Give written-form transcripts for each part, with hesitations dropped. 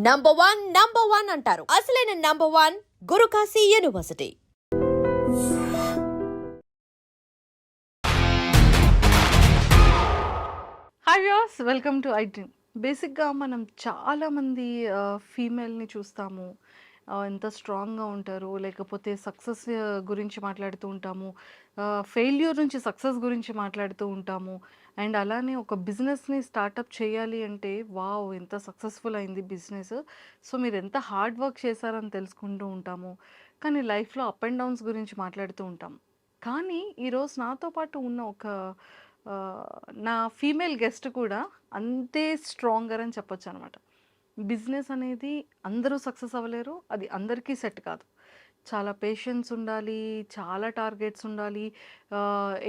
Number one అంటారు. అసలైన number one Gurukashi university. Hi viewers, welcome to I dream. బేసిక్గా మనం చాలామంది ఫీమేల్ని చూస్తాము. ఎంత స్ట్రాంగ్గా ఉంటారు, లేకపోతే సక్సెస్ గురించి మాట్లాడుతూ ఉంటాము, ఫెయిల్యూర్ నుంచి సక్సెస్ గురించి మాట్లాడుతూ ఉంటాము. అండ్ అలానే ఒక బిజినెస్ని స్టార్టప్ చేయాలి అంటే వావ్ ఎంత సక్సెస్ఫుల్ అయింది బిజినెస్, సో మీరు ఎంత హార్డ్ వర్క్ చేశారని తెలుసుకుంటూ ఉంటాము. కానీ లైఫ్లో అప్ అండ్ డౌన్స్ గురించి మాట్లాడుతూ ఉంటాం. కానీ ఈరోజు నాతో పాటు ఉన్న ఒక నా ఫీమేల్ గెస్ట్ కూడా అంతే స్ట్రాంగర్ అని చెప్పొచ్చు అనమాట. బిజినెస్ అనేది అందరూ సక్సెస్ అవ్వలేరు, అది అందరికీ సెట్ కాదు. చాలా పేషెన్స్ ఉండాలి, చాలా టార్గెట్స్ ఉండాలి.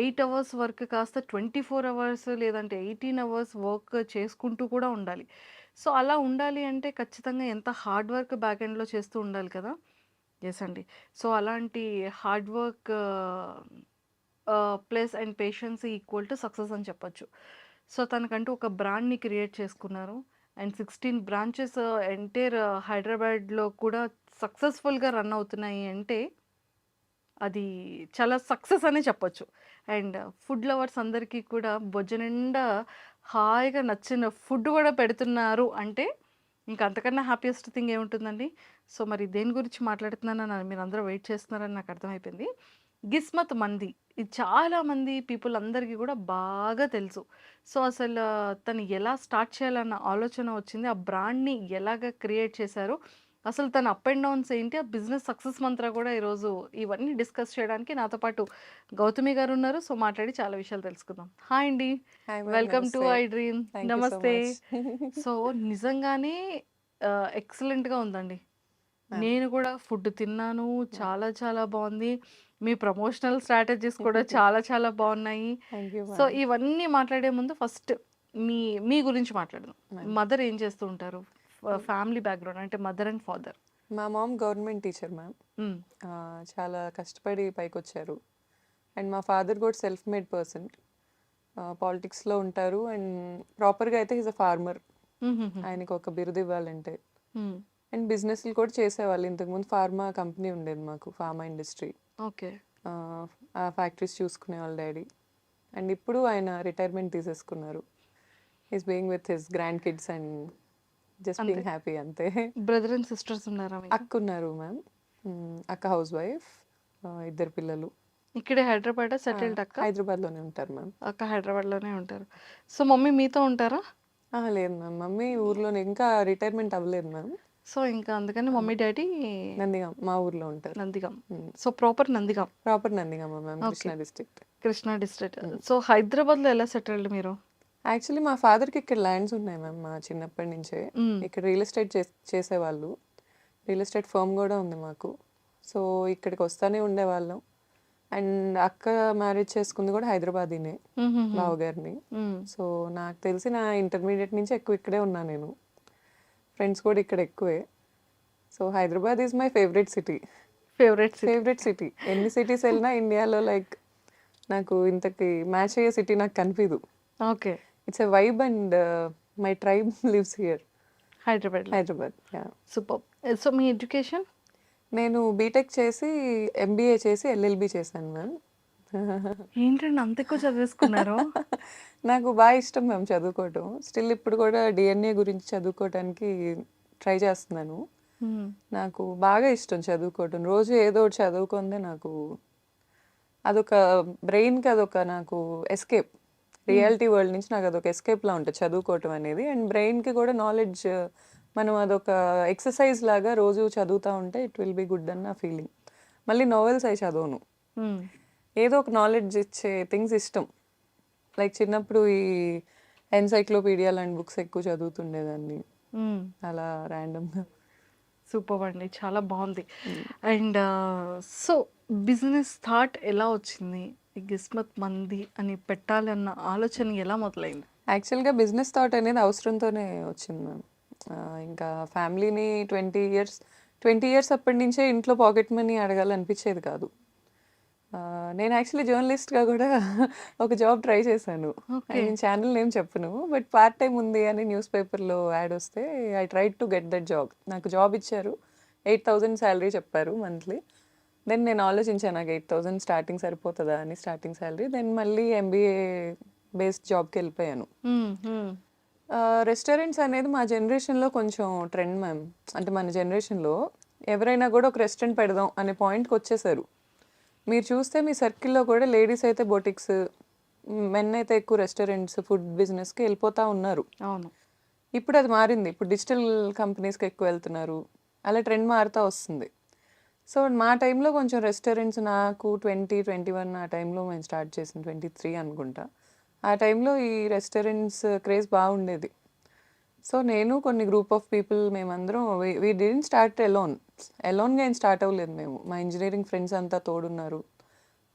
8 అవర్స్ వర్క్ కాస్త 24 అవర్స్ లేదంటే 18 అవర్స్ వర్క్ చేసుకుంటూ కూడా ఉండాలి. సో అలా ఉండాలి అంటే ఖచ్చితంగా ఎంత హార్డ్ వర్క్ బ్యాక్ ఎండ్లో చేస్తూ ఉండాలి కదా. ఎస్ అండి. సో అలాంటి hard work plus and patience equal to success అని చెప్పొచ్చు. సో తనకంటూ ఒక బ్రాండ్ని క్రియేట్ చేసుకున్నారు. అండ్ 16 బ్రాంచెస్ ఎంటైర్ హైదరాబాద్లో కూడా సక్సెస్ఫుల్గా రన్ అవుతున్నాయి అంటే అది చాలా సక్సెస్ అనే చెప్పొచ్చు. అండ్ ఫుడ్ లవర్స్ అందరికీ కూడా బొజ్జ నిండా హాయిగా నచ్చిన ఫుడ్ కూడా పెడుతున్నారు అంటే ఇంకా అంతకన్నా హ్యాపీయెస్ట్ థింగ్ ఏముంటుందండి. సో మరి దేని గురించి మాట్లాడుతున్నానని మీరు అందరూ వెయిట్ చేస్తున్నారని నాకు అర్థమైపోయింది. గిస్మత్ మంది, ఇది చాలామంది పీపుల్ అందరికీ కూడా బాగా తెలుసు. సో అసలు తను ఎలా స్టార్ట్ చేయాలన్న ఆలోచన వచ్చింది, ఆ బ్రాండ్ని ఎలాగ క్రియేట్ చేశారు, అసలు తన అప్ అండ్ డౌన్స్ ఏంటి, ఆ బిజినెస్ సక్సెస్ మంత్ర కూడా ఈరోజు ఇవన్నీ డిస్కస్ చేయడానికి నాతో పాటు గౌతమి గారు ఉన్నారు. సో మాట్లాడి చాలా విషయాలు తెలుసుకుందాం. హాయ్ అండి, హాయ్ మ్యామ్, వెల్కమ్ టు నమస్తే. I dream. Thank you so నమస్తే. మచ్. సో నిజంగానే ఎక్సలెంట్గా ఉందండి. మ్యామ్, నేను కూడా ఫుడ్ తిన్నాను, చాలా చాలా బాగుంది. మీ ప్రమోషనల్ స్ట్రాటజీస్ కూడా చాలా చాలా బాగున్నాయి. Thank you so ma'am. ఇవన్నీ మాట్లాడే ముందు ఫస్ట్ మీ మీ గురించి మాట్లాడదాం. మ్యామ్, మదర్ ఏం చేస్తూ ఉంటారు, ఫ్యామిలీ బ్యాక్గ్రౌండ్ అంటే మదర్ అండ్ ఫాదర్? మా మామ్ గవర్నమెంట్ టీచర్ మ్యామ్. చాలా కష్టపడి పైకి వచ్చారు. అండ్ మా ఫాదర్ కూడా సెల్ఫ్ మేడ్ పర్సన్, పాలిటిక్స్లో ఉంటారు. అండ్ ప్రాపర్గా అయితే ఈజ్ అ ఫార్మర్. ఆయనకు ఒక బిరుదు ఇవ్వాలంటే. అండ్ బిజినెస్లు కూడా చేసేవాళ్ళు. ఇంతకుముందు ఫార్మా కంపెనీ ఉండేది మాకు, ఫార్మా ఇండస్ట్రీ. ఓకే. ఆ ఫ్యాక్టరీస్ చూసుకునేవాళ్ళు డాడీ. అండ్ ఇప్పుడు ఆయన రిటైర్మెంట్ తీసేసుకున్నారు. Is being with his grand kids and just being happy అంతే. బ్రదర్ అండ్ సిస్టర్స్ ఉన్నారా మీకు? అక్క ఉన్నారు మ్యామ్. అక్క హౌస్ వైఫ్, 2 పిల్లలు. ఇక్కడే హైదరాబాద్ సెటిల్డ్ అక్క? హైదరాబాద్లోనే ఉంటారు మ్యామ్. అక్క హైదరాబాద్లోనే ఉంటారు. సో మమ్మీ మీతో ఉంటారా? లేదు మ్యామ్, మమ్మీ ఊర్లోనే, ఇంకా రిటైర్మెంట్ అవ్వలేదు మ్యామ్. సో ఇంకా అందుకని మమ్మీ డాడీ నందిగాం మా ఊర్లో ఉంటారు. Nandigam. So proper Nandigam. Proper Nandigama ma'am, Krishna district. Krishna district. So హైదరాబాద్లో ఎలా సెటిల్డ్ మీరు? యాక్చువల్లీ మా ఫాదర్కి ఇక్కడ ల్యాండ్స్ ఉన్నాయి మ్యామ్. మా చిన్నప్పటి నుంచే ఇక్కడ రియల్ ఎస్టేట్ చేసేవాళ్ళు. రియల్ ఎస్టేట్ ఫర్మ్ కూడా ఉంది మాకు. సో ఇక్కడికి వస్తానే ఉండేవాళ్ళం. అండ్ అక్క మ్యారేజ్ చేసుకుంది కూడా హైదరాబాదీనే, బావగారిని. సో నాకు తెలిసి నా ఇంటర్మీడియట్ నుంచి ఎక్కువ ఇక్కడే ఉన్నా నేను. ఫ్రెండ్స్ కూడా ఇక్కడ ఎక్కువే. So Hyderabad is my favourite city. Favourite city. ఎన్ని సిటీస్ వెళ్ళినా ఇండియాలో లైక్ నాకు ఇంతకి మ్యాచ్ అయ్యే సిటీ నాకు కనిపించదు. Okay. It's a vibe and my tribe lives here, Hyderabad. Super. So me education? నేను బీటెక్ చేసి ఎంబీఏ చేసి ఎల్ఎల్బి చేశాను మ్యామ్. ఏంటండి అంత ఎక్కువ చదివేసుకున్నారు? నాకు బాగా ఇష్టం మ్యామ్ చదువుకోవటం. స్టిల్ ఇప్పుడు కూడా డిఎన్ఏ గురించి చదువుకోవటానికి ట్రై చేస్తున్నాను. నాకు బాగా ఇష్టం చదువుకోవటం. రోజు ఏదో ఒకటి చదువుకుందే నాకు అదొక బ్రెయిన్కి అదొక నాకు ఎస్కేప్. రియాలిటీ వరల్డ్ నుంచి నాకు అదొక ఎస్కేప్లా ఉంటుంది చదువుకోవటం అనేది. అండ్ బ్రెయిన్కి కూడా నాలెడ్జ్, మనం అదొక ఎక్సర్సైజ్ లాగా రోజు చదువుతూ ఉంటే ఇట్ విల్ బి గుడ్ అన్న ఫీలింగ్. మళ్ళీ నావెల్స్ అవి చదవను, ఏదో ఒక నాలెడ్జ్ ఇచ్చే థింగ్స్ ఇష్టం. లైక్ చిన్నప్పుడు ఈ ఎన్సైక్లోపీడియా లాంటి బుక్స్ ఎక్కువ చదువుతుండేదాన్ని అలా ర్యాండమ్గా. సూపర్ అండి, చాలా బాగుంది. అండ్ సో బిజినెస్ థాట్ ఎలా వచ్చింది? గిస్మత్ మంది అని పెట్టాలన్న ఆలోచన ఎలా మొదలైంది? యాక్చువల్గా బిజినెస్ థాట్ అనేది అవసరంతోనే వచ్చింది మ్యామ్. ఇంకా ఫ్యామిలీని 20 ఇయర్స్ అప్పటి నుంచే ఇంట్లో పాకెట్ మనీ అడగాలనిపించేది కాదు. నేను యాక్చువల్లీ జర్నలిస్ట్‌గా గూడా ఒక జాబ్ ట్రై చేశాను. I okay. Mean channel name చెప్పను. బట్ పార్ట్ టైమ్ ఉంది అని న్యూస్ పేపర్‌లో యాడ్ వస్తే I tried to get that job. నాకు జాబ్ ఇచ్చారు. 8,000 సాలరీ చెప్పారు మంత్లీ. దెన్ నేను ఆలోచించాను నాకు 8,000 స్టార్టింగ్ సరిపోతదా అని స్టార్టింగ్ సాలరీ. దెన్ మళ్ళీ ఎంబీఏ బేస్డ్ జాబ్‌కెళ్ళిపోయాను. హ్మ్. హ్మ్. రెస్టారెంట్స్ అనేది మా జనరేషన్‌లో కొంచెం ట్రెండ్ మ్యామ్. అంటే మన జనరేషన్‌లో ఎవరైనా గూడా ఒక రెస్టారెంట్ పెడదాం అనే పాయింట్‌కొచ్చేసారు. మీరు చూస్తే మీ సర్కిల్‌లో కూడా లేడీస్ అయితే బొటిక్స్, మెన్ అయితే ఎక్కువ రెస్టారెంట్స్, ఫుడ్ బిజినెస్‌కి వెళ్ళిపోతా ఉన్నారు. అవును. ఇప్పుడు అది మారింది. ఇప్పుడు డిజిటల్ కంపెనీస్‌కి ఎక్కువ వెళ్తున్నారు. అలా ట్రెండ్ మారుతా వస్తుంది. సో, మా టైంలో కొంచెం రెస్టారెంట్స్ నాకు 20, 21 ఆ టైంలో మేము స్టార్ట్ చేసింది. 23 అనుకుంటా. ఆ టైంలో ఈ రెస్టారెంట్స్ క్రేజ్ బాగుండేది. సో, నేను కొన్ని గ్రూప్ ఆఫ్ పీపుల్ మేమందరం వి డిడ్ంట్ స్టార్ట్ ఎలోన్. ఎలోన్‌గా ఏం స్టార్ట్ అవ్వలేదు మేము. మా ఇంజినీరింగ్ ఫ్రెండ్స్ అంతా తోడున్నారు.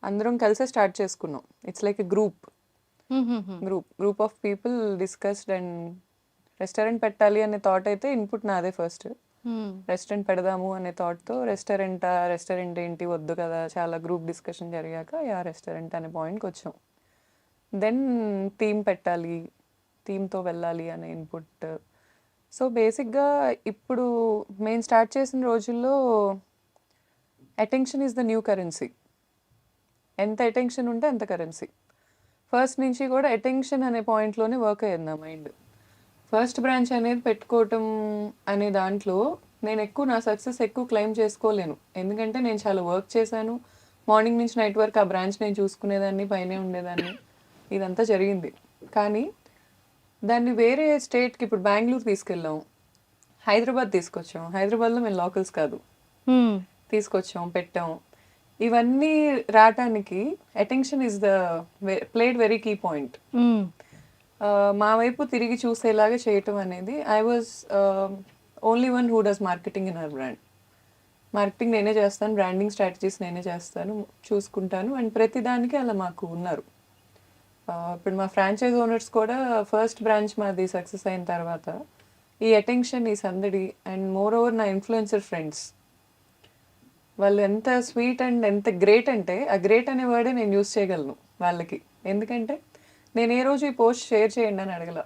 అందరం కలిసే స్టార్ట్ చేసుకున్నాం. It's like a group. హుహుహు. Group of people discussed and restaurant పెట్టాలి అనే థాట్ అయితే ఇన్పుట్ నాదే ఫస్ట్. హ్మ్. రెస్టారెంట్ పెడదాము అనే థాట్‌తో రెస్టారెంట్ ఏంటి వద్దు కదా! చాలా గ్రూప్ డిస్కషన్ జరిగాక యాహ్! రెస్టారెంట్ అనే పాయింట్‌కొచ్చాం. దెన్ థీమ్ పెట్టాలి. థీమ్‌తో వెళ్ళాలి అనే ఇన్పుట్. సో, బేసిక్‌గా ఇప్పుడు మేము స్టార్ట్ చేసిన రోజుల్లో attention is the new currency. ఎంత అటెన్షన్ ఉంటే అంత కరెన్సీ. ఫస్ట్ నుంచి కూడా అటెన్షన్ అనే పాయింట్‌లోనే వర్క్ అయ్యేది నా మైండ్. ఫస్ట్ బ్రాంచ్ అనేది పెట్టుకోవటం అనే దాంట్లో నేను ఎక్కువ నా సక్సెస్ ఎక్కువ క్లెయిమ్ చేసుకోలేను. ఎందుకంటే నేను చాలా వర్క్ చేశాను. మార్నింగ్ నుంచి నైట్ వరకు ఆ బ్రాంచ్ నేను చూసుకునేదాన్ని, పైనే ఉండేదాన్ని. ఇదంతా జరిగింది. కానీ దాన్ని వేరే స్టేట్‌కి ఇప్పుడు బెంగుళూరు తీసుకెళ్ళాం. హైదరాబాద్ తీసుకొచ్చాం. హైదరాబాద్‌లో మేము లోకల్స్ కాదు. హ్మ్. తీసుకొచ్చాం, పెట్టాం. ఇవన్నీ రాటానికి attention is the played very key point. హ్మ్. మా వైపు తిరిగి చూసేలాగా చేయటం అనేది I was only one who does marketing in our brand. Marketing నేనే చేస్తాను, బ్రాండింగ్ స్ట్రాటజీస్ నేనే చేస్తాను, చూసుకుంటాను. అండ్ ప్రతిదానికి అలా మాకు ఉన్నారు. ఇప్పుడు మా ఫ్రాంచైజ్ ఓనర్స్ కూడా ఫస్ట్ బ్రాంచ్ మాది సక్సెస్ అయిన తర్వాత ఈ అటెన్షన్, ఈ సందడి అండ్ మోర్ ఓవర్ నా ఇన్ఫ్లుయెన్సర్ ఫ్రెండ్స్ వాళ్ళు ఎంత స్వీట్ అండ్ ఎంత గ్రేట్ అంటే ఆ గ్రేట్ అనే వర్డే నేను యూస్ చేయగలను వాళ్ళకి. ఎందుకంటే నేను ఏ రోజు ఈ పోస్ట్ షేర్ చేయండి అని అడగల.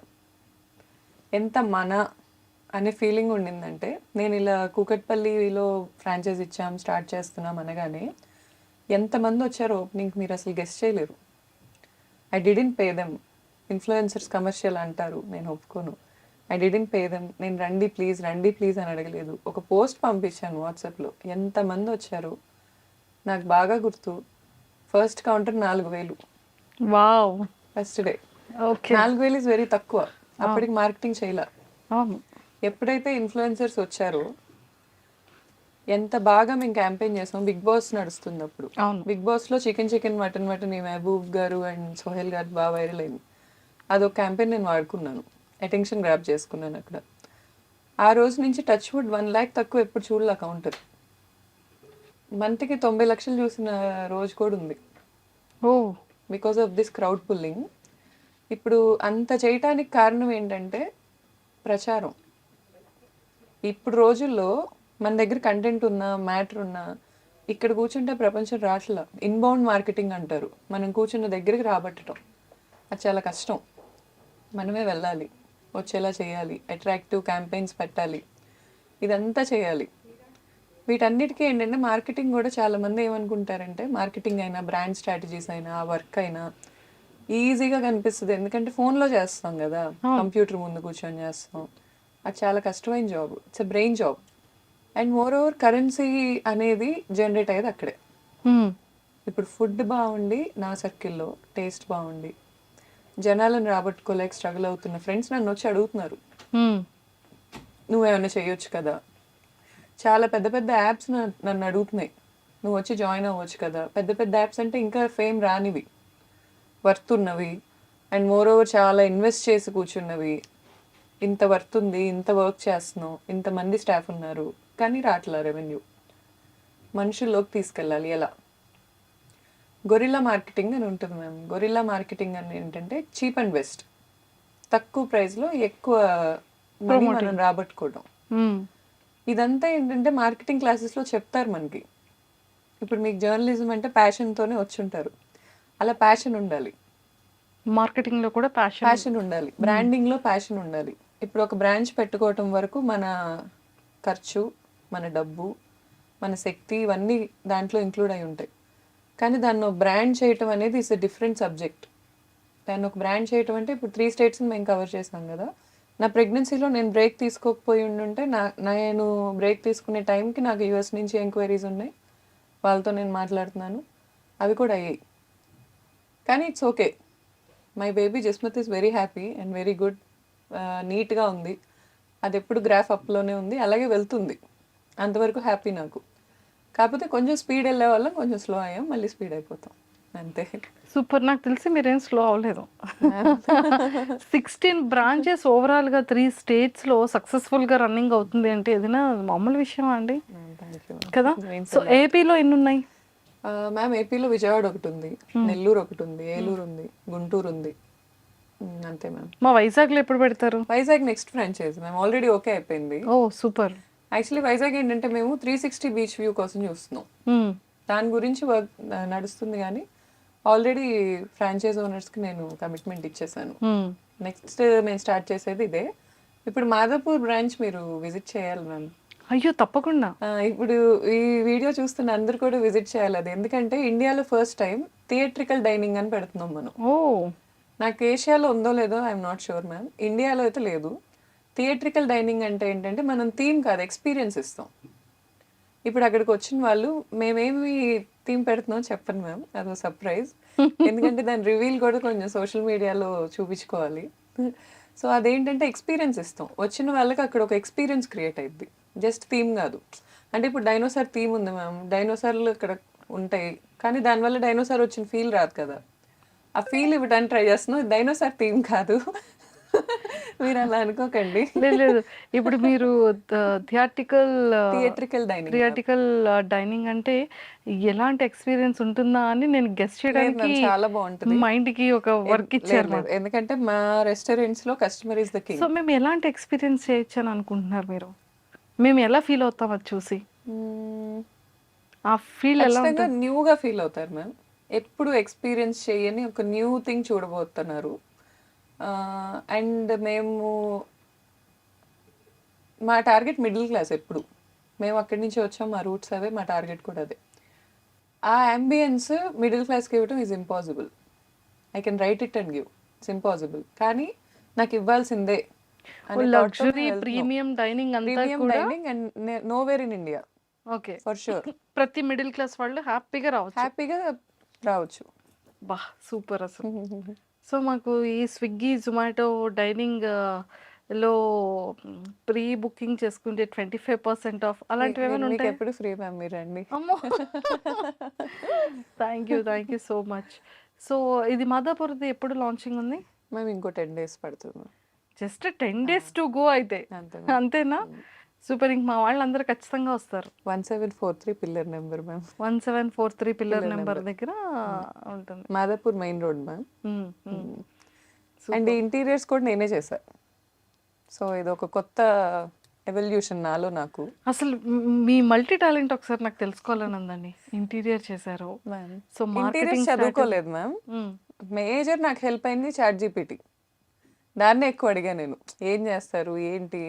ఎంత మన అనే ఫీలింగ్ ఉండిందంటే నేను ఇలా కూకట్పల్లిలో ఫ్రాంచైజ్ ఇచ్చాం, స్టార్ట్ చేస్తున్నాం అనగానే ఎంతమంది వచ్చారో ఓపెనింగ్కి మీరు అసలు గెస్ట్ చేయలేరు. I didn't pay them. Influencers commercial అంటారు, నేను ఒప్పుకోను. I didn't pay them. నేను రండి ప్లీజ్ అని అడగలేదు. ఒక పోస్ట్ పంపించాను వాట్సాప్లో. ఎంతమంది వచ్చారు నాకు బాగా గుర్తు. First counter 4,000 wow! First day. Okay. 4,000 is very తక్కువ. అప్పటికి మార్కెటింగ్ చేయలే. అవును. ఎప్పుడైతే ఇన్ఫ్లుయెన్సర్స్ వచ్చారో ఎంత బాగా మేము క్యాంపెయిన్ చేసాం. బిగ్ బాస్ నడుస్తుంది అప్పుడు. అవును. బిగ్ బాస్లో చికెన్ మటన్ ఈ మహబూబ్ గారు అండ్ సోహెల్ గారు బాగా వైరల్ అయింది. అదొక క్యాంపెయిన్ నేను వాడుకున్నాను. అటెన్షన్ గ్రాప్ చేసుకున్నాను అక్కడ. ఆ రోజు నుంచి టచ్ వుడ్ 1 lakh తక్కువ ఎప్పుడు చూడలే కౌంటర్. మంత్కి 90 లక్షలు చూసిన రోజు కూడా ఉంది. Oh! Because of this crowd pulling. ఇప్పుడు అంత చేయటానికి కారణం ఏంటంటే ప్రచారం. ఇప్పుడు రోజుల్లో మన దగ్గర కంటెంట్ ఉన్నా, మ్యాటర్ ఉన్నా ఇక్కడ కూర్చుంటే ప్రపంచం రాట్లా. ఇన్బౌండ్ మార్కెటింగ్ అంటారు. మనం కూర్చున్న దగ్గరికి రాబట్టడం. అది చాలా కష్టం. మనమే వెళ్ళాలి, వచ్చేలా చేయాలి, అట్రాక్టివ్ క్యాంపెయిన్స్ పెట్టాలి, ఇదంతా చేయాలి. వీటన్నిటికీ ఏంటంటే మార్కెటింగ్ కూడా చాలామంది ఏమనుకుంటారంటే మార్కెటింగ్ అయినా, బ్రాండ్ స్ట్రాటజీస్ అయినా, వర్క్ అయినా ఈజీగా కనిపిస్తుంది. ఎందుకంటే ఫోన్లో చేస్తాం కదా, అవును. కంప్యూటర్ ముందు కూర్చొని చేస్తాం. అది చాలా కష్టమైన job. It's a brain job. And more over currency అనేది జనరేట్ అయ్యేది అక్కడే. హ్మ్. ఇప్పుడు ఫుడ్ బాగుండి నా సర్కిల్లో టేస్ట్ బాగుండి జనాలను రాబట్టుకోలేక స్ట్రగుల్ అవుతున్న ఫ్రెండ్స్ నన్ను వచ్చి అడుగుతున్నారు, హ్మ్. నువ్వేమైనా చేయొచ్చు కదా. చాలా పెద్ద పెద్ద యాప్స్ నన్ను అడుగుతున్నాయి, నువ్వు వచ్చి జాయిన్ అవ్వచ్చు కదా. పెద్ద పెద్ద యాప్స్ అంటే ఇంకా ఫేమ్ రానివి, వర్త్ ఉన్నవి అండ్ మోర్ ఓవర్ చాలా ఇన్వెస్ట్ చేసి కూర్చున్నవి. ఇంత వర్త్ ఉంది, ఇంత వర్క్ చేస్తున్నాం, ఇంతమంది స్టాఫ్ ఉన్నారు, కానీ రాట్లా రెవెన్యూ. మనుషుల్లోకి తీసుకెళ్ళాలి ఎలా? గొరిల్లా మార్కెటింగ్ అని ఉంటుంది మ్యామ్. గొరిల్లా మార్కెటింగ్ అని ఏంటంటే చీప్ అండ్ బెస్ట్. తక్కువ ప్రైస్లో ఎక్కువ మనీ మనం ప్రమోటింగ్. రాబట్టుకోవడం. హ్మ్. ఇదంతా ఏంటంటే మార్కెటింగ్ క్లాసెస్లో చెప్తారు మనకి. ఇప్పుడు మీకు జర్నలిజం అంటే ప్యాషన్తోనే వచ్చుంటారు, అలా ప్యాషన్ ఉండాలి. మార్కెటింగ్లో కూడా ప్యాషన్. ప్యాషన్ ఉండాలి, బ్రాండింగ్లో ప్యాషన్ ఉండాలి. ఇప్పుడు ఒక బ్రాంచ్ పెట్టుకోవటం వరకు మన ఖర్చు, మన డబ్బు, మన శక్తి ఇవన్నీ దాంట్లో ఇంక్లూడ్ అయి ఉంటాయి. కానీ దాన్ని బ్రాండ్ చేయటం అనేది ఇస్ ఎ డిఫరెంట్ సబ్జెక్ట్. దాన్ని ఒక బ్రాండ్ చేయటం అంటే ఇప్పుడు 3 స్టేట్స్ని మేము కవర్ చేసాం కదా. నా ప్రెగ్నెన్సీలో నేను బ్రేక్ తీసుకోకపోయి ఉండుంటే నేను బ్రేక్ తీసుకునే టైంకి నాకు యూఎస్ నుంచి ఎంక్వైరీస్ ఉన్నాయి, వాళ్ళతో నేను మాట్లాడుతున్నాను, అవి కూడా అయ్యాయి. కానీ it's okay, my baby Jasmat is very happy and very good, నీట్గా ఉంది, అది ఎప్పుడు గ్రాఫ్ అప్లోనే ఉంది, అలాగే వెళ్తుంది, అంతవరకు హ్యాపీ నాకు. కాకపోతే కొంచెం స్పీడ్ వెళ్ళే వాళ్ళం, కొంచెం స్లో అయ్యాం, మళ్ళీ స్పీడ్ అయిపోతాం అంతే. సూపర్. నాకు తెలిసి మీరేం స్లో అవ్వలేదు. 16 బ్రాంచెస్ ఓవరాల్గా 3 స్టేట్స్లో సక్సెస్ఫుల్గా రన్నింగ్ అవుతుంది అంటే ఏదైనా మామూలు విషయం అండి కదా. సో ఏపీలో ఎన్ని ఉన్నాయి మ్యామ్? ఏపీలో విజయవాడ ఒకటి ఉంది, నెల్లూరు ఒకటి ఉంది, ఏలూరు ఉంది, గుంటూరు ఉంది, అంతే మ్యామ్. మా వైజాగ్లో ఎప్పుడు పెడతారు? Vizag next franchise ma'am, already okay అయిపోయింది. ఓ సూపర్. యాక్చువల్లీ వైజాగ్ ఏంటంటే మేము 360 బీచ్ వ్యూ కోసం చూస్తున్నాం, దాని గురించి వర్క్ నడుస్తుంది. కానీ ఆల్రెడీ ఫ్రాంచైజ్ ఓనర్స్కి నేను కమిట్మెంట్ ఇచ్చేసాను. నెక్స్ట్ మేము స్టార్ట్ చేసేది ఇదే. ఇప్పుడు మాదాపూర్ బ్రాంచ్ మీరు విజిట్ చేయాలి మ్యామ్. అయ్యో తప్పకుండా. ఇప్పుడు ఈ వీడియో చూస్తున్న అందరు కూడా విజిట్ చేయాలి అది. ఎందుకంటే ఇండియాలో ఫస్ట్ టైం థియేట్రికల్ డైనింగ్ అని పెడుతున్నాం మనం. ఓ, నాకు ఏషియాలో ఉందో లేదో ఐఎమ్ నాట్ షూర్ మ్యామ్, ఇండియాలో అయితే లేదు. థియేట్రికల్ డైనింగ్ అంటే ఏంటంటే మనం థీమ్ కాదు, ఎక్స్పీరియన్స్ ఇస్తాం. ఇప్పుడు అక్కడికి వచ్చిన వాళ్ళు మేమేమి థీమ్ పెడుతున్నాం చెప్పను మ్యామ్, అదో సర్ప్రైజ్. ఎందుకంటే దాని రివీల్ కూడా కొంచెం సోషల్ మీడియాలో చూపించుకోవాలి. సో అదేంటంటే ఎక్స్పీరియన్స్ ఇస్తాం, వచ్చిన వాళ్ళకి అక్కడ ఒక ఎక్స్పీరియన్స్ క్రియేట్ అయ్యిద్ది, జస్ట్ థీమ్ కాదు. అంటే ఇప్పుడు డైనోసార్ థీమ్ ఉంది మ్యామ్, డైనోసార్లు ఇక్కడ ఉంటాయి, కానీ దానివల్ల డైనోసార్ వచ్చిన ఫీల్ రాదు కదా. ఆ ఫీల్ ఇవ్వడానికి ట్రై చేస్తున్నాం, డైనోసార్ థీమ్ కాదు, మీరు అలా అనుకోకండి. లేదు. ఇప్పుడు మీరు థియేట్రికల్ డైనింగ్ అంటే ఎలాంటి ఎక్స్పీరియన్స్ ఉంటుందా అని నేను గెస్ చేయడానికి చాలా బాగుంటుంది, మైండ్ కి ఒక వర్క్ ఇచ్చారు. ఎందుకంటే మా రెస్టారెంట్స్ లో customer is the king. So మేము ఎలాంటి ఎక్స్పీరియన్స్ చేయొచ్చు అని అనుకుంటున్నారు మీరు? మేము ఎలా ఫీల్ అవుతాం అది చూసి? ఆ ఫీల్ ఎలా ఉంటుంది? న్యూగా ఫీల్ అవుతారు మ్యామ్. ఎప్పుడు ఎక్స్పీరియన్స్ చేయని ఒక న్యూ థింగ్ చూడబోతున్నారు. అండ్ మా టార్గెట్ మిడిల్ క్లాస్. ఎప్పుడు మేము అక్కడి నుంచి వచ్చాం, మా రూట్స్ అవే, మా టార్గెట్ కూడా అదే. ఆ అంబియన్స్ మిడిల్ క్లాస్కి ఇవ్వడం is impossible. I can write it and give, it's impossible. కానీ నాకు ఇవ్వాల్సిందే. లగ్జరీ ప్రీమియం డైనింగ్ అంతా కూడా and nowhere in India. Okay, for sure. ప్రతి మిడిల్ క్లాస్ వాళ్ళు హ్యాపీగా రావచ్చు. బా సూపర్ అసలు. సో మాకు ఈ స్విగ్గీ జొమాటో డైనింగ్ లో ప్రీ బుకింగ్ చేసుకుంటే 25% ఆఫ్ అలాంటివి ఏమైనా ఉంటాయి? ఎప్పుడు ఫ్రీ మ్యామ్, మీరు రండి. అమ్మో, thank you so much. So ఇది మాదాపూర్ది ఎప్పుడు లాంచింగ్ ఉంది? మేము ఇంకో 10 days పడుతుంది. జస్ట్ 10 days టు గో అయితే, అంతేనా? సూపర్. ఇంక మా వాళ్ళందరూ ఖచ్చితంగా వస్తారు. 1743 pillar number ma'am. 1743 pillar number దగ్గర ఉంటుంది, Madhapur main road ma'am. And interiors కూడా నేనే చేశా. సో ఇది ఒక కొత్త ఎవల్యూషన్ నాలో నాకు. అసలు మీ మల్టీ టాలెంట్ ఒకసారి నాకు తెలుసుకోవాలని ఉందండి. ఇంటీరియర్ చేశారు, సో ఇంటీరియర్స్ చదువుకోలేదు మ్యామ్. మేజర్ నాకు హెల్ప్ అయింది ChatGPT. దాన్నే ఎక్కువ అడిగా నేను, ఏం చేస్తారు ఏంటి,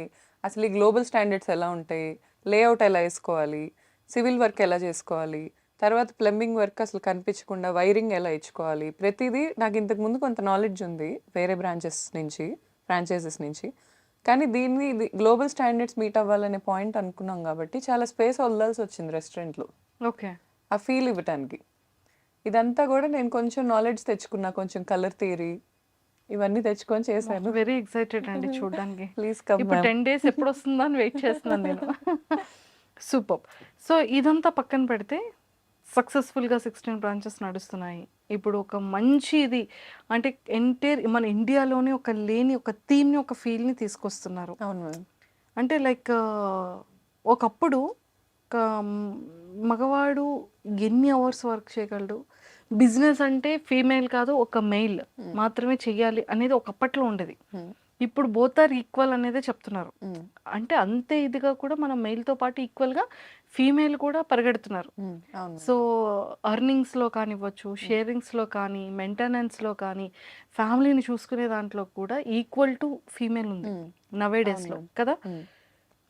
అసలు ఈ గ్లోబల్ స్టాండర్డ్స్ ఎలా ఉంటాయి, లేఅవుట్ ఎలా వేసుకోవాలి, సివిల్ వర్క్ ఎలా చేసుకోవాలి, తర్వాత ప్లంబింగ్ వర్క్ అసలు కనిపించకుండా వైరింగ్ ఎలా ఇచ్చుకోవాలి, ప్రతిదీ నాకు ఇంతకుముందు కొంత నాలెడ్జ్ ఉంది వేరే ఫ్రాంచైజెస్ నుంచి. కానీ దీన్ని గ్లోబల్ స్టాండర్డ్స్ మీట్ అవ్వాలనే పాయింట్ అనుకున్నాం కాబట్టి చాలా స్పేస్ వదలాల్సి వచ్చింది రెస్టారెంట్లో. ఓకే, ఆ ఫీల్ ఇవ్వటానికి. ఇదంతా కూడా నేను కొంచెం నాలెడ్జ్ తెచ్చుకున్నా, కొంచెం కలర్ థియరీ ఇవన్నీ తెచ్చుకొని చేశాను. వెరీ ఎక్సైటెడ్ అండి చూడడానికి. Please come. ఇప్పుడు 10 days ఎప్పుడు వస్తుందా అని వెయిట్ చేస్తున్నాను నేను. సూపర్. సో ఇదంతా పక్కన పెడితే సక్సెస్ఫుల్గా 16 బ్రాంచెస్ నడుస్తున్నాయి. ఇప్పుడు ఒక మంచి ఇది అంటే మన ఇండియాలోనే ఒక లేని ఒక థీమ్ని, ఒక ఫీల్ని తీసుకొస్తున్నారు. అవును మ్యామ్. అంటే లైక్ ఒకప్పుడు ఒక మగవాడు ఎన్ని అవర్స్ వర్క్ చేయగలడు, బిజినెస్ అంటే ఫీమేల్ కాదు ఒక మెయిల్ మాత్రమే చెయ్యాలి అనేది ఒకప్పట్లో ఉండేది. ఇప్పుడు బోత్ ఆర్ ఈక్వల్ అనేదే చెప్తున్నారు. అంటే అంతే ఇదిగా కూడా మనం మెయిల్‌తో పాటు ఈక్వల్‌గా ఫీమేల్ కూడా పరిగెడుతున్నారు. అవును. సో, ఎర్నింగ్స్‌లో కానివ్వచ్చు, షేరింగ్స్‌లో కానీ, మెయింటెనెన్స్‌లో కానీ, ఫ్యామిలీని చూసుకునే దాంట్లో కూడా ఈక్వల్ టు ఫీమేల్ ఉంది నౌ ఏ డేస్‌లో కదా!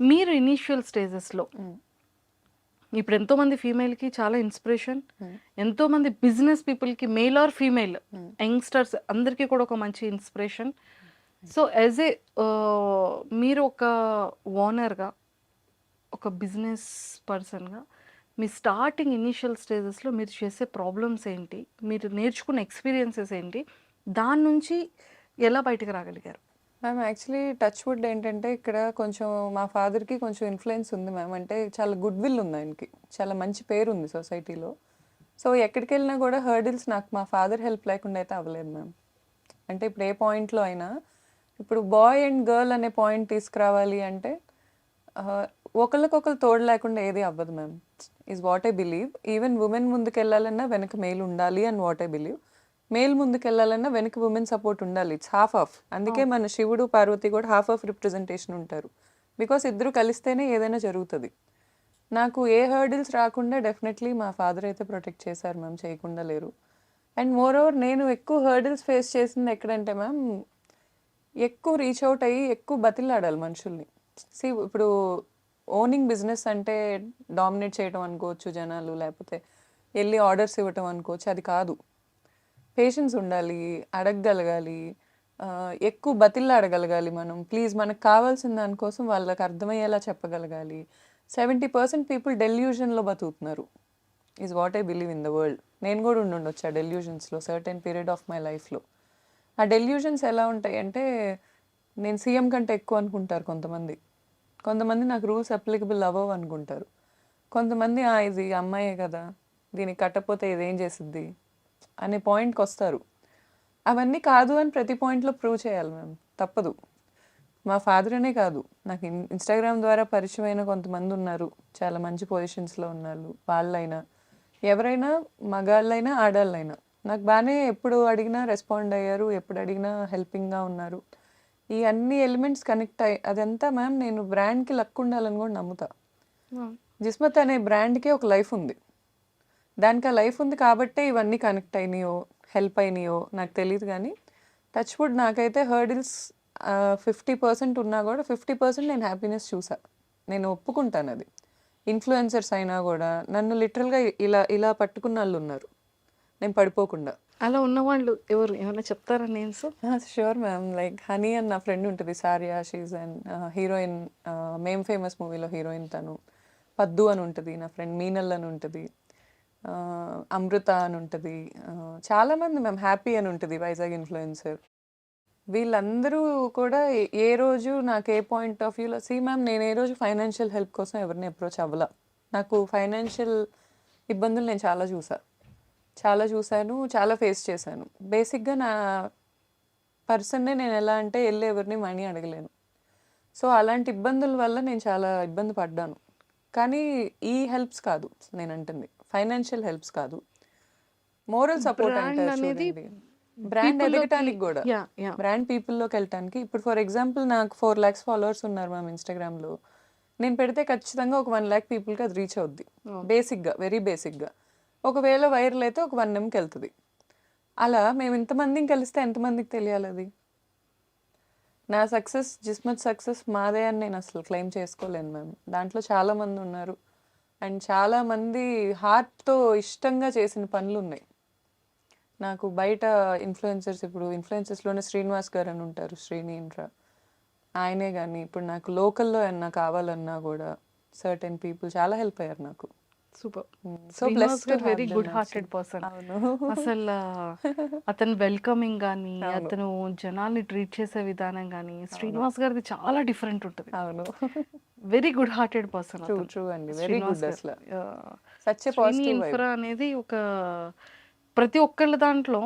మీరు ఇనీషియల్ స్టేజెస్‌లో ఇప్పుడు ఎంతోమంది ఫీమేల్‌కి చాలా ఇన్స్పిరేషన్. ఎంతోమంది బిజినెస్ పీపుల్‌కి మెయిల్ ఆర్ ఫీమేల్ యంగ్‌స్టర్స్ అందరికీ కూడా ఒక మంచి ఇన్స్పిరేషన్. సో, యాజ్ ఏ మీరు ఒక ఓనర్‌గా, ఒక బిజినెస్ పర్సన్‌గా మీ స్టార్టింగ్ ఇనీషియల్ స్టేజెస్‌లో మీరు చేసే ప్రాబ్లమ్స్ ఏంటి? మీరు నేర్చుకున్న ఎక్స్‌పీరియన్సెస్ ఏంటి? దాని నుంచి ఎలా బయటకి రాగలిగారు? మ్యామ్ యాక్చువల్లీ టచ్ వుడ్ ఏంటంటే ఇక్కడ కొంచెం మా ఫాదర్కి కొంచెం ఇన్ఫ్లుయెన్స్ ఉంది మ్యామ్. అంటే చాలా గుడ్ విల్ ఉంది ఆయనకి, చాలా మంచి పేరు ఉంది సొసైటీలో. సో ఎక్కడికి వెళ్ళినా కూడా హర్డిల్స్ నాకు మా ఫాదర్ హెల్ప్ లేకుండా అయితే అవ్వలేదు మ్యామ్. అంటే ఇప్పుడు ఏ పాయింట్లో అయినా ఇప్పుడు బాయ్ అండ్ గర్ల్ అనే పాయింట్ తీసుకురావాలి అంటే ఒకరికొకరు తోడు లేకుండా ఏది అవ్వదు ma'am. Is what I believe. Even women ముందుకు వెళ్ళాలన్నా వెనక మేల్ ఉండాలి అని వాట్ ఐ బిలీవ్. మేల్ ముందుకు వెళ్ళాలన్నా వెనక ఉమెన్ సపోర్ట్ ఉండాలి. It's half of. అందుకే మన శివుడు పార్వతి కూడా హాఫ్ ఆఫ్ రిప్రజెంటేషన్ ఉంటారు. బికాస్ ఇద్దరు కలిస్తేనే ఏదైనా జరుగుతుంది. నాకు ఏ హర్డిల్స్ రాకుండా డెఫినెట్లీ మా ఫాదర్ అయితే ప్రొటెక్ట్ చేశారు మ్యామ్, చేయకుండా లేరు. అండ్ మోర్ ఓవర్ నేను ఎక్కువ హర్డిల్స్ ఫేస్ చేసింది ఎక్కడంటే మ్యామ్, ఎక్కువ రీచ్ అవుట్ అయ్యి ఎక్కువ బతిలాడాలి మనుషుల్ని. ఇప్పుడు ఓనింగ్ బిజినెస్ అంటే డామినేట్ చేయడం అనుకోవచ్చు జనాలు, లేకపోతే వెళ్ళి ఆర్డర్స్ ఇవ్వటం అనుకోవచ్చు. అది కాదు. పేషెన్స్ ఉండాలి, అడగగలగాలి, ఎక్కువ బతిలాడగలగాలి. మనం ప్లీజ్ మనకు కావాల్సిన దానికోసం వాళ్ళకి అర్థమయ్యేలా చెప్పగలగాలి. 70% పీపుల్ డెల్యూషన్లో బతుకుతున్నారు is what I believe in the world. నేను కూడా ఉండొచ్చు ఆ డెల్యూషన్స్లో సర్టెన్ పీరియడ్ ఆఫ్ మై లైఫ్లో. ఆ డెల్యూషన్స్ ఎలా ఉంటాయి అంటే నేను సీఎం కంటే ఎక్కువ అనుకుంటారు కొంతమంది. కొంతమంది నాకు రూల్స్ అప్లికబుల్ అవ్వవు అనుకుంటారు. కొంతమంది ఇది అమ్మాయే కదా, దీనికి కట్టకపోతే ఇదేం చేసిద్ది అనే పాయింట్కి వస్తారు. అవన్నీ కాదు అని ప్రతి పాయింట్లో ప్రూవ్ చేయాలి మ్యామ్, తప్పదు. మా ఫాదర్ అనే కాదు, నాకు ఇన్స్టాగ్రామ్ ద్వారా పరిచయమైన కొంతమంది ఉన్నారు, చాలా మంచి పొజిషన్స్లో ఉన్నారు. వాళ్ళైనా ఎవరైనా, మగాళ్ళైనా ఆడాళ్ళైనా నాకు బాగానే ఎప్పుడు అడిగినా రెస్పాండ్ అయ్యారు, ఎప్పుడు అడిగినా హెల్పింగ్గా ఉన్నారు. ఈ అన్ని ఎలిమెంట్స్ కనెక్ట్ అయ్యి అదంతా మ్యామ్ నేను బ్రాండ్కి లక్ ఉండాలని కూడా నమ్ముతా. జిస్మత్ అనే బ్రాండ్కి ఒక లైఫ్ ఉంది. దానికి ఆ లైఫ్ ఉంది కాబట్టే ఇవన్నీ కనెక్ట్ అయినాయో హెల్ప్ అయినాయో నాకు తెలియదు. కానీ టచ్ వుడ్ నాకైతే హర్డిల్స్ 50% ఉన్నా కూడా 50% నేను హ్యాపీనెస్ చూసా. నేను ఒప్పుకుంటాను అది. ఇన్ఫ్లుయెన్సర్స్ అయినా కూడా నన్ను లిటరల్గా ఇలా ఇలా పట్టుకున్న వాళ్ళు ఉన్నారు, నేను పడిపోకుండా. అలా ఉన్నవాళ్ళు ఎవరు? ఏమైనా చెప్తారా names? Sure ma'am. Like Honey అని నా ఫ్రెండ్ ఉంటుంది, సారియా. She's and heroine, ma'am famous మూవీలో హీరోయిన్ తను. పద్దు అని ఉంటుంది నా ఫ్రెండ్, మీనల్ అని ఉంటుంది, అమృత అని ఉంటుంది, చాలామంది మ్యామ్. హ్యాపీ అని ఉంటుంది వైజాగ్ ఇన్ఫ్లుయెన్సర్. వీళ్ళందరూ కూడా ఏ రోజు నాకు ఏ పాయింట్ ఆఫ్ వ్యూలో మ్యామ్, నేను ఏ రోజు ఫైనాన్షియల్ హెల్ప్ కోసం ఎవరిని అప్రోచ్ అవ్వాల. నాకు ఫైనాన్షియల్ ఇబ్బందులు నేను చాలా చూశాను, చాలా ఫేస్ చేశాను. బేసిక్గా నా పర్సన్నే నేను ఎలా అంటే వెళ్ళి ఎవరిని మనీ అడగలేను. సో అలాంటి ఇబ్బందుల వల్ల నేను చాలా ఇబ్బంది పడ్డాను. కానీ ఈ హెల్ప్స్ కాదు నేను అంటుంది, ఫైనాన్షియల్ హెల్ప్స్ కాదు, మోరల్ సపోర్ట్ బ్రాండ్ అంటారు అనేది చూడండి. బ్రాండ్ ఎదగటానికి కూడా, బ్రాండ్ పీపుల్లోకి వెళ్ళటానికి. ఇప్పుడు ఫర్ ఎగ్జాంపుల్ నాకు 4 lakhs ఫాలోవర్స్ ఉన్నారు మ్యామ్ ఇన్స్టాగ్రామ్లో. నేను పెడితే ఖచ్చితంగా ఒక 1 lakh పీపుల్కి అది రీచ్ అవుద్ది. బేసిక్గా, వెరీ బేసిక్గా. ఒకవేళ వైరల్ అయితే ఒక 1 Mకి వెళ్తుంది. అలా మేము ఇంతమందిని కలిస్తే ఎంతమందికి తెలియాలి అది? నా సక్సెస్, జిస్మత్ సక్సెస్ మాదే అని నేను అసలు క్లెయిమ్ చేసుకోలేను మ్యామ్. దాంట్లో చాలామంది ఉన్నారు అండ్ చాలామంది హార్ట్తో ఇష్టంగా చేసిన పనులు ఉన్నాయి. నాకు బయట ఇన్ఫ్లుయెన్సర్స్, ఇప్పుడు ఇన్ఫ్లుయెన్సర్స్లోనే శ్రీనివాస్ గారు అని ఉంటారు, శ్రీని ఇంట్రా, ఆయనే. కానీ ఇప్పుడు నాకు లోకల్లో ఏమన్నా కావాలన్నా కూడా సర్టెన్ పీపుల్ చాలా హెల్ప్ అయ్యారు నాకు. సూపర్. సో శ్రీనివాస్ గారు వెరీ గుడ్ హార్టెడ్ పర్సన్. అవును. అసలు అతను వెల్కమింగ్ కానీ, అవును. అతను జనాల్ని ట్రీట్ చేసే విధానం కానీ, శ్రీనివాస్ గారిది చాలా డిఫరెంట్ ఉంటుంది. అవును. Very good hearted person true అతను. ట్రూ అండి, వెరీ శ్రీనివాస్ గుడ్. గారు. అసలు such a Srini positive vibe. Infra అనేది ఒక ప్రతి ఒక్కళ్ళ దాంట్లో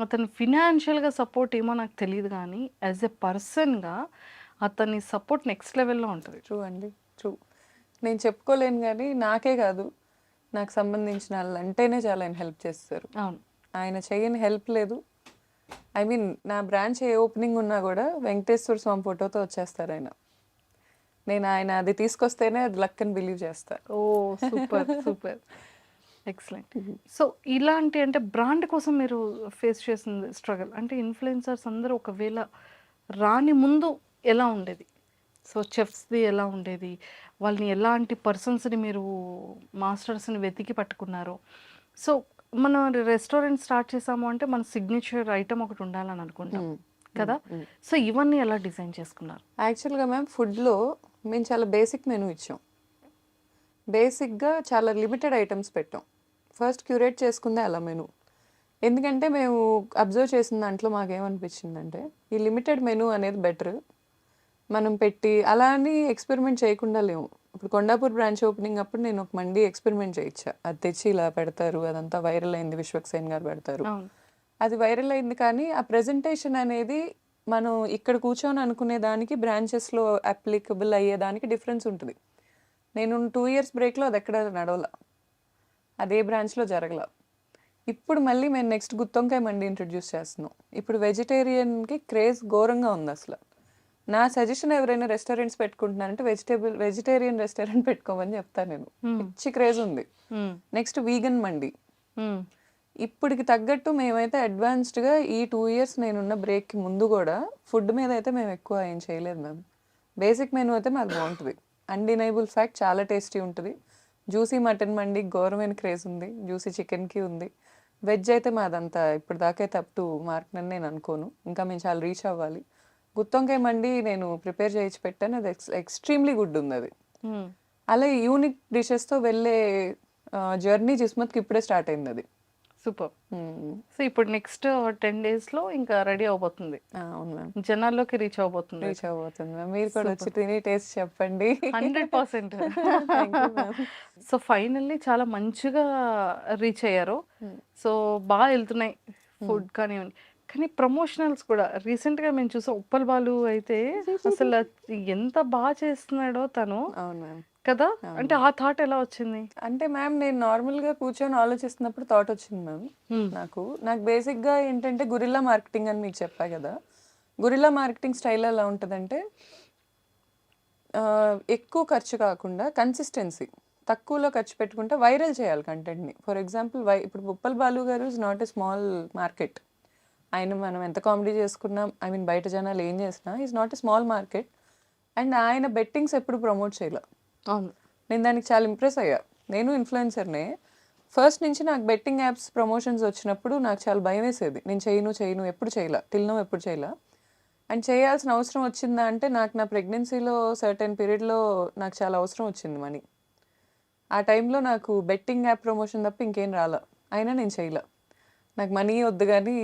అతను ఫినాన్షియల్గా సపోర్ట్ ఏమో నాకు తెలియదు కానీ యాజ్ ఎ పర్సన్గా అతని సపోర్ట్ నెక్స్ట్ లెవెల్లో ఉంటుంది. ట్రూ అండి, ట్రూ. నేను చెప్పుకోలేను కానీ నాకే కాదు, నాకు సంబంధించిన వాళ్ళు అంటేనే చాలా ఆయన హెల్ప్ చేస్తారు. అవును. ఆయన చేయని హెల్ప్ లేదు. ఐ మీన్ నా బ్రాంచ్ ఏ ఓపెనింగ్ ఉన్నా కూడా వెంకటేశ్వర స్వామి ఫోటోతో వచ్చేస్తారు ఆయన. నేను ఆయన అది తీసుకొస్తేనే అది లక్ అని బిలీవ్ చేస్తా. ఓ సూపర్ సూపర్ ఎక్సలెంట్. సో ఇలాంటి అంటే బ్రాండ్ కోసం మీరు ఫేస్ చేసింది స్ట్రగల్ అంటే ఇన్ఫ్లుయెన్సర్స్ అందరూ ఒకవేళ రాని ముందు ఎలా ఉండేది? సో చెఫ్స్ది ఎలా ఉండేది? వాళ్ళని ఎలాంటి పర్సన్స్ని మీరు మాస్టర్స్ని వెతికి పట్టుకున్నారు? సో మన రెస్టారెంట్ స్టార్ట్ చేసాము అంటే మన సిగ్నేచర్ ఐటమ్ ఒకటి ఉండాలని అనుకుంటాం కదా. సో ఇవన్నీ ఎలా డిజైన్ చేసుకున్నారు? యాక్చువల్గా మ్యామ్ ఫుడ్లో మేము చాలా బేసిక్ మెనూ ఇచ్చాం. బేసిక్గా చాలా లిమిటెడ్ ఐటమ్స్ పెట్టాం. ఫస్ట్ క్యూరేట్ చేసుకుందే అలా మెనూ. ఎందుకంటే మేము అబ్జర్వ్ చేసిన దాంట్లో మాకేమనిపించిందంటే ఈ లిమిటెడ్ మెనూ అనేది బెటర్. మనం పెట్టి అలా అని ఎక్స్పెరిమెంట్ చేయకుండా లేము. ఇప్పుడు కొండాపూర్ బ్రాంచ్ ఓపెనింగ్ అప్పుడు నేను ఒక మండి ఎక్స్పెరిమెంట్ చేయించా. అది తెచ్చి ఇలా పెడతారు, అదంతా వైరల్ అయింది, విశ్వక్సేన్ గారు పెడతారు. అది వైరల్ అయింది కానీ ఆ ప్రెజెంటేషన్ అనేది మనం ఇక్కడ కూర్చొని అనుకునే దానికి బ్రాంచెస్లో అప్లికబుల్ అయ్యేదానికి డిఫరెన్స్ ఉంటుంది. నేను 2 years బ్రేక్లో అది ఎక్కడ నడవల, అదే బ్రాంచ్లో జరగల. ఇప్పుడు మళ్ళీ మేము నెక్స్ట్ గుత్తొంకాయ మండి ఇంట్రడ్యూస్ చేస్తున్నాం. ఇప్పుడు వెజిటేరియన్కి క్రేజ్ ఘోరంగా ఉంది అసలు. నా సజెషన్ ఎవరైనా రెస్టారెంట్స్ పెట్టుకుంటున్నారంటే వెజిటేరియన్ రెస్టారెంట్ పెట్టుకోమని చెప్తాను నేను. పిచ్చి క్రేజ్ ఉంది. నెక్స్ట్ వీగన్ మండి. ఇప్పటికి తగ్గట్టు మేమైతే అడ్వాన్స్డ్గా ఈ 2 years నేనున్న బ్రేక్కి ముందు కూడా ఫుడ్ మీద అయితే మేము ఎక్కువ ఏం చేయలేదు మ్యామ్. బేసిక్ మెనూ అయితే మాది బాగుంటుంది. అన్డినైబుల్ ఫ్యాక్ట్ చాలా టేస్టీ ఉంటుంది. జ్యూసీ మటన్ మండి ఘోరమైన క్రేజ్ ఉంది, జ్యూసీ చికెన్కి ఉంది. వెజ్ అయితే మాదంతా ఇప్పుడు దాకా అయితే అప్ టు మార్క్ అని నేను అనుకోను. ఇంకా మేము చాలా రీచ్ అవ్వాలి. గుత్తొంకాయ మండి నేను ప్రిపేర్ చేయించి పెట్టాను, అది ఎక్స్ట్రీమ్లీ గుడ్ ఉంది అది. అలా యూనిక్ డిషెస్తో వెళ్ళే జర్నీ జిస్మత్కి ఇప్పుడే స్టార్ట్ అయింది అది. సూపర్. సో ఇప్పుడు నెక్స్ట్ 10 daysలో ఇంకా రెడీ అవబోతుంది. అవును మ్యామ్, జనాల్లోకి రీచ్ అవబోతుంది. రీచ్ అవబోతుంది మ్యామ్. మీరు కూడా వచ్చి తిని టేస్ట్ చెప్పండి. 100%. సో ఫైనల్లీ చాలా మంచిగా రీచ్ అయ్యారు. సో బాగా వెళ్తున్నాయి ఫుడ్ కానివ్వండి. కానీ ప్రమోషనల్స్ కూడా రీసెంట్గా మేము చూసాం. ఉప్పల్ బాలు అయితే అసలు ఎంత బాగా చేస్తున్నాడో తను అవును మ్యామ్ కదా. అంటే ఆ థాట్ ఎలా వచ్చింది? అంటే మ్యామ్ నేను నార్మల్గా కూర్చొని ఆలోచిస్తున్నప్పుడు థాట్ వచ్చింది మ్యామ్. నాకు బేసిక్గా ఏంటంటే గురిల్లా మార్కెటింగ్ అని మీకు చెప్పా కదా. గురిల్లా మార్కెటింగ్ స్టైల్ ఎలా ఉంటుందంటే ఎక్కువ ఖర్చు కాకుండా కన్సిస్టెన్సీ, తక్కువలో ఖర్చు పెట్టుకుంటే వైరల్ చేయాలి కంటెంట్ని. ఫర్ ఎగ్జాంపుల్ ఇప్పుడు ఉప్పల్ బాలు గారు is not a small market. ఆయన మనం ఎంత కామెడీ చేసుకున్నా, ఐ మీన్ బయట జనాలు ఏం చేసినా is not a small market. And ఆయన బెట్టింగ్స్ ఎప్పుడు ప్రమోట్ చేయలే. అవును, నేను దానికి చాలా ఇంప్రెస్ అయ్యా. నేను ఇన్ఫ్లుయెన్సర్నే. ఫస్ట్ నుంచి నాకు బెట్టింగ్ యాప్స్ ప్రమోషన్స్ వచ్చినప్పుడు నాకు చాలా భయం వేసేది. నేను చేయను ఎప్పుడు చేయలే, ఎప్పుడు చేయలే. అండ్ చేయాల్సిన అవసరం వచ్చిందా అంటే నాకు నా ప్రెగ్నెన్సీలో సర్టెన్ పీరియడ్లో నాకు చాలా అవసరం వచ్చింది మనీ. ఆ టైంలో నాకు బెట్టింగ్ యాప్ ప్రమోషన్ తప్ప ఇంకేం రాలా. అయినా నేను చేయలే. నాకు మనీ వద్దు కానీ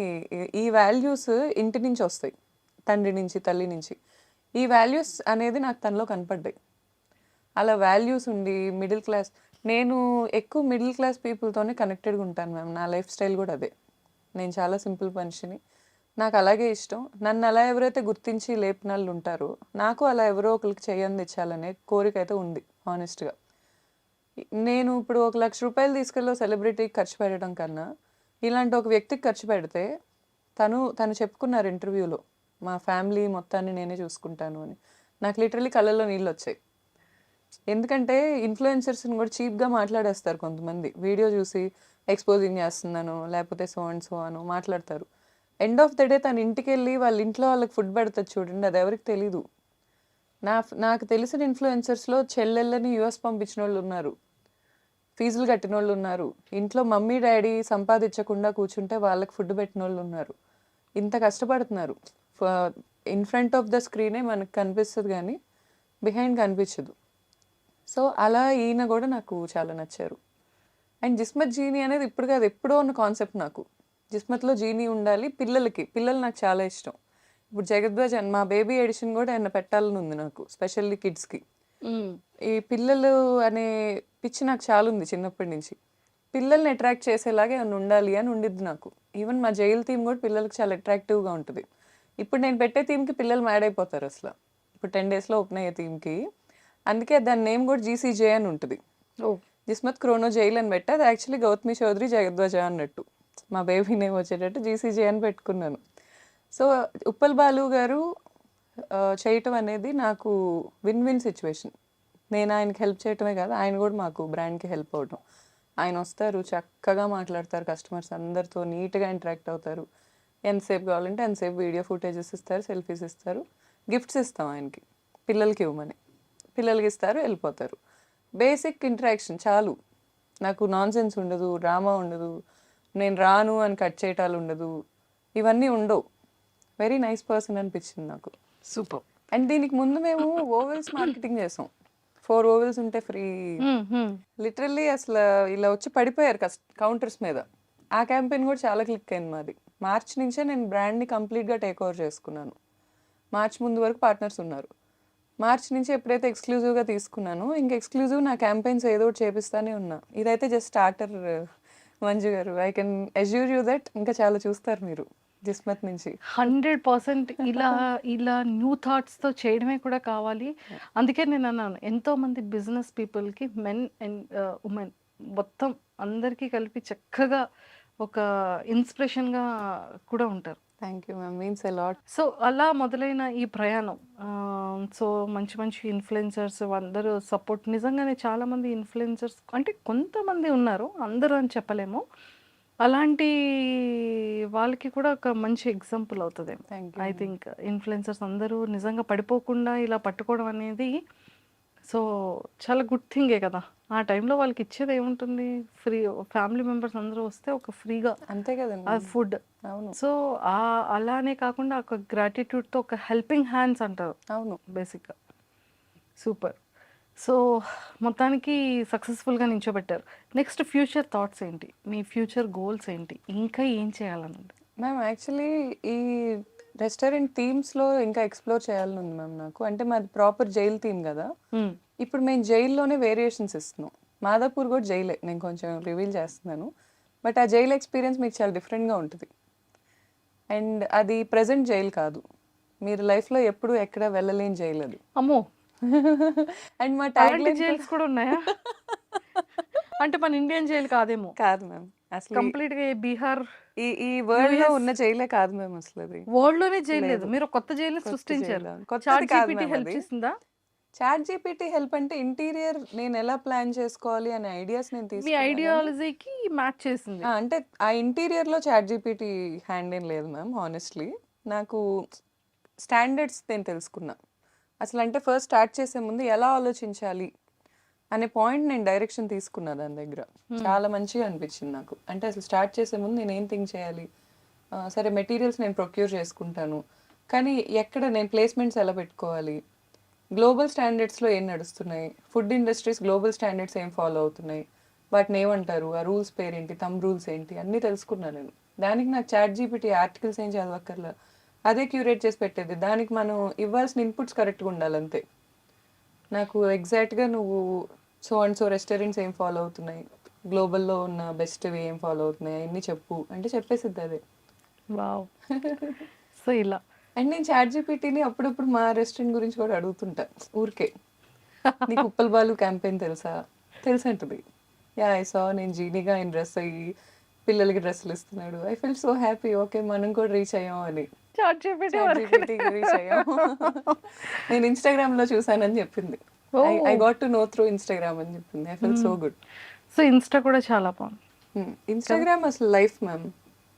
ఈ వాల్యూస్ ఇంటి నుంచి వస్తాయి, తండ్రి నుంచి, తల్లి నుంచి. ఈ వాల్యూస్ అనేది నాకు తనలో కనపడ్డాయి. అలా వాల్యూస్ ఉండి మిడిల్ క్లాస్, నేను ఎక్కువ మిడిల్ క్లాస్ పీపుల్తోనే కనెక్టెడ్గా ఉంటాను మ్యామ్. నా లైఫ్ స్టైల్ కూడా అదే. నేను చాలా సింపుల్ మనిషిని, నాకు అలాగే ఇష్టం. నన్ను అలా ఎవరైతే గుర్తించి లేపిన వాళ్ళు ఉంటారో నాకు అలా ఎవరో ఒకరికి చేయని తెచ్చాలనే కోరిక అయితే ఉంది హానెస్ట్గా. నేను ఇప్పుడు 1 లక్ష రూపాయలు తీసుకెళ్ళి సెలబ్రిటీకి ఖర్చు పెట్టడం కన్నా ఇలాంటి ఒక వ్యక్తికి ఖర్చు పెడితే తను చెప్పుకున్నారు ఇంటర్వ్యూలో, మా ఫ్యామిలీ మొత్తాన్ని నేనే చూసుకుంటాను అని. నాకు లిటరలీ కళ్ళల్లో నీళ్ళు వచ్చాయి. ఎందుకంటే ఇన్ఫ్లుయెన్సర్స్ని కూడా చీప్గా మాట్లాడేస్తారు కొంతమంది. వీడియో చూసి ఎక్స్పోజింగ్ చేస్తున్నాను లేకపోతే సో అండ్ సో అని మాట్లాడతారు. ఎండ్ ఆఫ్ ద డే తన ఇంటికి వెళ్ళి వాళ్ళ ఇంట్లో వాళ్ళకి ఫుడ్ పెడతారు చూడండి, అది ఎవరికి తెలీదు. నాకు తెలిసిన ఇన్ఫ్లుయెన్సర్స్లో చెల్లెళ్ళని యూఎస్ పంపించిన వాళ్ళు ఉన్నారు, ఫీజులు కట్టిన వాళ్ళు ఉన్నారు, ఇంట్లో మమ్మీ డాడీ సంపాదించకుండా కూర్చుంటే వాళ్ళకి ఫుడ్ పెట్టిన వాళ్ళు ఉన్నారు. ఇంత కష్టపడుతున్నారు. ఇన్ ఫ్రంట్ ఆఫ్ ద స్క్రీనే మనకు కనిపిస్తుంది కానీ బిహైండ్ కనిపించదు. సో అలా ఈయన కూడా నాకు చాలా నచ్చారు. అండ్ జిస్మత్ జీనీ అనేది ఇప్పుడు కాదు, ఎప్పుడో ఉన్న కాన్సెప్ట్ నాకు. జిస్మత్లో జీనీ ఉండాలి, పిల్లలు నాకు చాలా ఇష్టం. ఇప్పుడు జగద్వాజ్ మా బేబీ ఎడిషన్ కూడా ఆయన పెట్టాలని ఉంది నాకు, స్పెషల్లీ కిడ్స్కి. ఈ పిల్లలు అనే పిచ్చి నాకు చాలా ఉంది చిన్నప్పటి నుంచి. పిల్లల్ని అట్రాక్ట్ చేసేలాగా ఏమైనా ఉండాలి అని ఉండిద్ది నాకు. ఈవెన్ మా జైలు థీమ్ కూడా పిల్లలకి చాలా అట్రాక్టివ్గా ఉంటుంది. ఇప్పుడు నేను పెట్టే థీమ్కి పిల్లలు మ్యాడ్ అయిపోతారు అసలు. ఇప్పుడు 10 daysలో ఓపెన్ అయ్యే థీమ్కి, అందుకే దాని నేమ్ కూడా జీసీజే అని ఉంటుంది. జిస్మత్ క్రోనో జైల్ అని పెట్టా. అది యాక్చువల్లీ గౌతమి చౌదరి జగద్వాజ అన్నట్టు. మా బేబీ నేమ్ వచ్చేటట్టు జీసీజే అని పెట్టుకున్నాను. సో ఉప్పల్ బాలు గారు చేయటం అనేది నాకు విన్ విన్ సిచ్యువేషన్. నేను ఆయనకి హెల్ప్ చేయటమే కాదు, ఆయన కూడా మాకు బ్రాండ్కి హెల్ప్ అవటం. ఆయన వస్తారు, చక్కగా మాట్లాడతారు, కస్టమర్స్ అందరితో నీట్గా ఇంటరాక్ట్ అవుతారు. ఎంతసేపు కావాలంటే ఎంతసేపు వీడియో ఫుటేజెస్ ఇస్తారు, సెల్ఫీస్ ఇస్తారు, గిఫ్ట్స్ ఇస్తాం ఆయనకి, పిల్లలకి ఇవ్వమని. పిల్లలకి ఇస్తారు, వెళ్ళిపోతారు. బేసిక్ ఇంటరాక్షన్ చాలు. నాకు నాన్ సెన్స్ ఉండదు, డ్రామా ఉండదు, నేను రాను అని కట్ చేయటాలు ఉండదు, ఇవన్నీ ఉండవు. వెరీ నైస్ పర్సన్ అనిపించింది నాకు. సూపర్. అండ్ దీనికి ముందు మేము ఓవెల్స్ మార్కెటింగ్ చేసాం. 4 ఓవెల్స్ ఉంటే ఫ్రీ. లిటరల్లీ అసలు ఇలా వచ్చి పడిపోయారు కౌంటర్స్ మీద. ఆ క్యాంపెయిన్ కూడా చాలా క్లిక్ అయింది మాది. మార్చ్ నుంచే నేను బ్రాండ్ని కంప్లీట్గా టేక్ ఓవర్ చేసుకున్నాను. మార్చ్ ముందు వరకు పార్ట్నర్స్ ఉన్నారు. మార్చ్ నుంచి ఎప్పుడైతే ఎక్స్క్లూజివ్గా తీసుకున్నానో ఇంక ఎక్స్క్లూజివ్ నా క్యాంపెయిన్స్ ఏదో ఒకటి చేపిస్తానే ఉన్నా. ఇదైతే just starter Manju garu. I can assure you that ఇంకా చాలా చూస్తారు మీరు జిస్మత్ నుంచి. 100% ఇలా ఇలా న్యూ థాట్స్తో చేయడమే కూడా కావాలి. అందుకే నేను అన్నాను, ఎంతోమంది బిజినెస్ పీపుల్కి మెన్ అండ్ ఉమెన్ మొత్తం అందరికీ కలిపి చక్కగా ఒక ఇన్స్పిరేషన్గా కూడా ఉంటారు. Thank you ma'am, means a lot. So అలా మొదలైన ఈ ప్రయాణం, సో మంచి మంచి ఇన్ఫ్లుయెన్సర్స్ అందరూ సపోర్ట్, నిజంగానే చాలామంది ఇన్ఫ్లుయెన్సర్స్ అంటే కొంతమంది ఉన్నారు, అందరూ అని చెప్పలేము, అలాంటి వాళ్ళకి కూడా ఒక మంచి ఎగ్జాంపుల్ అవుతుంది. Thank you. I think influencers అందరూ నిజంగా పడిపోకుండా ఇలా పట్టుకోవడం అనేది సో చాలా గుడ్ థింగే కదా. ఆ టైంలో వాళ్ళకి ఇచ్చేది ఏముంటుంది, ఫ్రీ ఫ్యామిలీ మెంబర్స్ అందరూ వస్తే ఒక ఫ్రీగా అంతే కదండి. ఆ ఫుడ్. అవును సో అలానే కాకుండా ఒక గ్రాటిట్యూడ్తో ఒక హెల్పింగ్ హ్యాండ్స్ అంటారు అవును. బేసిక్గా. సూపర్. సో మొత్తానికి సక్సెస్ఫుల్గా నించోబెట్టారు. నెక్స్ట్ ఫ్యూచర్ థాట్స్ ఏంటి, మీ ఫ్యూచర్ గోల్స్ ఏంటి, ఇంకా ఏం చేయాలన్నది? మ్యామ్ యాక్చువల్లీ ఈ రెస్టారెంట్ థీమ్స్లో ఇంకా ఎక్స్ప్లోర్ చేయాలని ఉంది మ్యామ్ నాకు. అంటే మాది ప్రాపర్ జైల్ థీమ్ కదా. ఇప్పుడు మేము జైల్లోనే వేరియేషన్స్ ఇస్తున్నాం. మాదాపూర్ కూడా జైలే, నేను కొంచెం రివీల్ చేస్తున్నాను. బట్ ఆ జైల్ ఎక్స్పీరియన్స్ మీకు చాలా డిఫరెంట్గా ఉంటుంది. అండ్ అది ప్రజెంట్ జైల్ కాదు, మీరు లైఫ్లో ఎప్పుడు ఎక్కడ వెళ్ళలేని జైలు అది. అమ్మో, అండ్ మా అలాంటి ట్యాగ్ జైల్స్ కూడా ఉన్నాయా? అంటే మన ఇండియన్ జైలు కాదేమో, కాదు మ్యామ్, అసలు కంప్లీట్గా బీహార్ ఈ వరల్డ్ లో ఉన్న జైలే కాదు మ్యామ్. అసలు అది వరల్డ్ లోనే జైలు లేదు, మీరు కొత్త జైలు సృష్టించారు. కొత్తది కాదు ChatGPT మ్యామ్ హెల్ప్ అది. చేసిందా? ChatGPT హెల్ప్ అంటే ఇంటీరియర్ నేను ఎలా ప్లాన్ చేసుకోవాలి అనే ఐడియాస్ నేను మీ తీసుకున్నాను. ఐడియాలజీకి మ్యాచ్ చేసింది. అంటే ఆ ఇంటీరియర్ లో ChatGPT హ్యాండ్ ఏం లేదు మ్యామ్. హానెస్ట్లీ నాకు స్టాండర్డ్స్ నేను తెలుసుకున్నా. అసలు అంటే ఫస్ట్ స్టార్ట్ చేసే ముందు ఎలా ఆలోచించాలి అనే పాయింట్ నేను డైరెక్షన్ తీసుకున్నా దాని దగ్గర. చాలా మంచిగా అనిపించింది నాకు. అంటే అసలు స్టార్ట్ చేసే ముందు నేను ఏం థింక్ చేయాలి, సరే మెటీరియల్స్ నేను ప్రొక్యూర్ చేసుకుంటాను, కానీ ఎక్కడ నేను ప్లేస్మెంట్స్ ఎలా పెట్టుకోవాలి, గ్లోబల్ స్టాండర్డ్స్లో ఏం నడుస్తున్నాయి, ఫుడ్ ఇండస్ట్రీస్ గ్లోబల్ స్టాండర్డ్స్ ఏం ఫాలో అవుతున్నాయి, వాటిని ఏమంటారు, ఆ రూల్స్ పేరేంటి, థంబ్ రూల్స్ ఏంటి, అన్నీ తెలుసుకున్నాను నేను. దానికి నాకు ChatGPT ఆర్టికల్స్ ఏం చదవక్కర్లా, అదే క్యూరేట్ చేసి పెట్టేది. దానికి మనం ఇవ్వాల్సిన ఇన్పుట్స్ కరెక్ట్గా ఉండాలంతే. నాకు ఎగ్జాక్ట్గా నువ్వు సో అండ్ సో రెస్టారెంట్స్ ఏం ఫాలో అవుతున్నాయి, గ్లోబల్లో ఉన్న బెస్ట్వి ఏం ఫాలో అవుతున్నాయి అన్నీ చెప్పు అంటే చెప్పేసిద్ది అదే. వావ్. సో ఇలా అండ్ నేను ChatGPTని అప్పుడప్పుడు మా రెస్టారెంట్ గురించి కూడా అడుగుతుంటా ఊరికే. నీకు ఉప్పల్ బాలు క్యాంపెయిన్ తెలుసా, తెలుసు అంటుంది. యా ఐ సా, నేను జీనీగా ఆయన డ్రెస్ అయ్యి పిల్లలకి డ్రెస్సులు ఇస్తున్నాడు. I feel so happy, okay మనం కూడా రీచ్ అయ్యాం అని. ChatGPT ChatGPTకి రీచ్ అయ్యాం. నేను ఇన్స్టాగ్రామ్లో చూసానని చెప్పింది. I got to know through Instagram అని చెప్పింది. I feel so good. So Insta కూడా చాలా బాగుంది. ఇన్స్టాగ్రామ్ అసలు లైఫ్ మ్యామ్.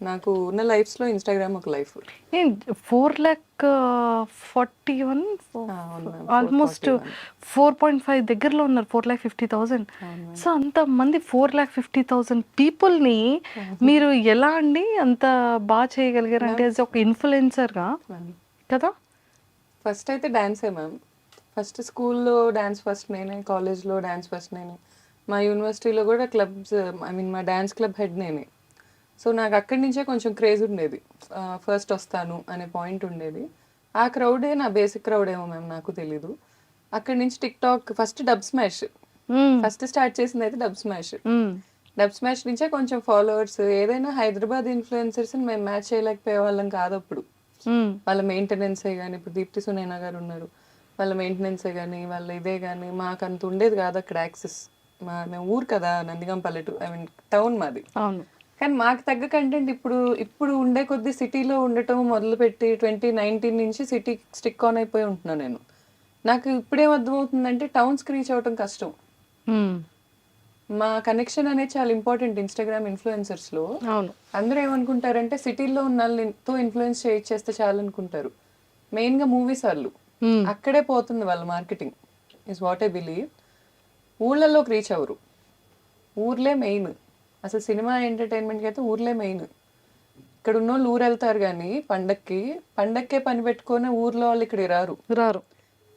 నాకు ఉన్న లైఫ్స్లో ఇన్స్టాగ్రామ్ ఒక లైఫ్. 4,41 ఆల్మోస్ట్ 4.5 దగ్గరలో ఉన్నారు, 4,50,000. సో అంతమంది 4,50,000 పీపుల్ని మీరు ఎలా అండి అంత బాగా చేయగలిగారు అంటే యాజ్ ఒక ఇన్ఫ్లుయెన్సర్గా కదా? ఫస్ట్ అయితే డాన్సే మ్యామ్. ఫస్ట్ స్కూల్లో డాన్స్ ఫస్ట్ నేనే, కాలేజ్లో డాన్స్ ఫస్ట్ నేనే, మా యూనివర్సిటీలో కూడా క్లబ్స్, ఐ మీన్ మా డాన్స్ క్లబ్ హెడ్ నేనే. సో నాకు అక్కడి నుంచే కొంచెం క్రేజ్ ఉండేది, ఫస్ట్ వస్తాను అనే పాయింట్ ఉండేది. ఆ క్రౌడే నా బేసిక్ క్రౌడ్ ఏమో మ్యామ్, నాకు తెలీదు. అక్కడి నుంచి TikTok, first dub smash, first start చేసింది అయితే డబ్ స్మాష్. డబ్ స్మాష్ నుంచే కొంచెం ఫాలోవర్స్. ఏదైనా హైదరాబాద్ ఇన్ఫ్లుయెన్సర్స్ని మేము మ్యాచ్ చేయలేకపోయే వాళ్ళం కాదు అప్పుడు. వాళ్ళ మెయింటెనెన్సే కానీ, ఇప్పుడు దీప్తి సునైనా గారు ఉన్నారు, వాళ్ళ మెయింటెనెన్సే కానీ, వాళ్ళ ఇదే కానీ మాకు అంత ఉండేది కాదు అక్కడ యాక్సెస్. మేము ఊరు కదా, నందిగం పల్లెటూరు, ఐ మీన్ టౌన్ మాది. అవును. కానీ మాకు తగ్గ కంటెంట్ ఇప్పుడు ఉండే కొద్ది సిటీలో ఉండటం మొదలుపెట్టి 2019 నుంచి సిటీ స్టిక్ ఆన్ అయిపోయి ఉంటున్నాను నేను. నాకు ఇప్పుడేం అర్థమవుతుందంటే టౌన్స్కి రీచ్ అవ్వటం కష్టం. మా కనెక్షన్ అనేది చాలా ఇంపార్టెంట్ ఇన్స్టాగ్రామ్ ఇన్ఫ్లుయెన్సర్స్లో. అవును. అందరూ ఏమనుకుంటారంటే సిటీల్లో ఉన్న వాళ్ళతో ఇన్ఫ్లుయెన్స్ చేస్తే చాలు అనుకుంటారు. మెయిన్గా మూవీస్ వాళ్ళు అక్కడే పోతుంది వాళ్ళ marketing is what I believe. ఊళ్ళల్లోకి రీచ్ అవ్వరు. ఊర్లే మెయిన్. అసలు సినిమా ఎంటర్టైన్మెంట్కి అయితే ఊర్లే మెయిన్. ఇక్కడ ఉన్న వాళ్ళు ఊరు వెళ్తారు కానీ పండక్కే పని పెట్టుకొని ఊర్లో వాళ్ళు ఇక్కడికి రారు.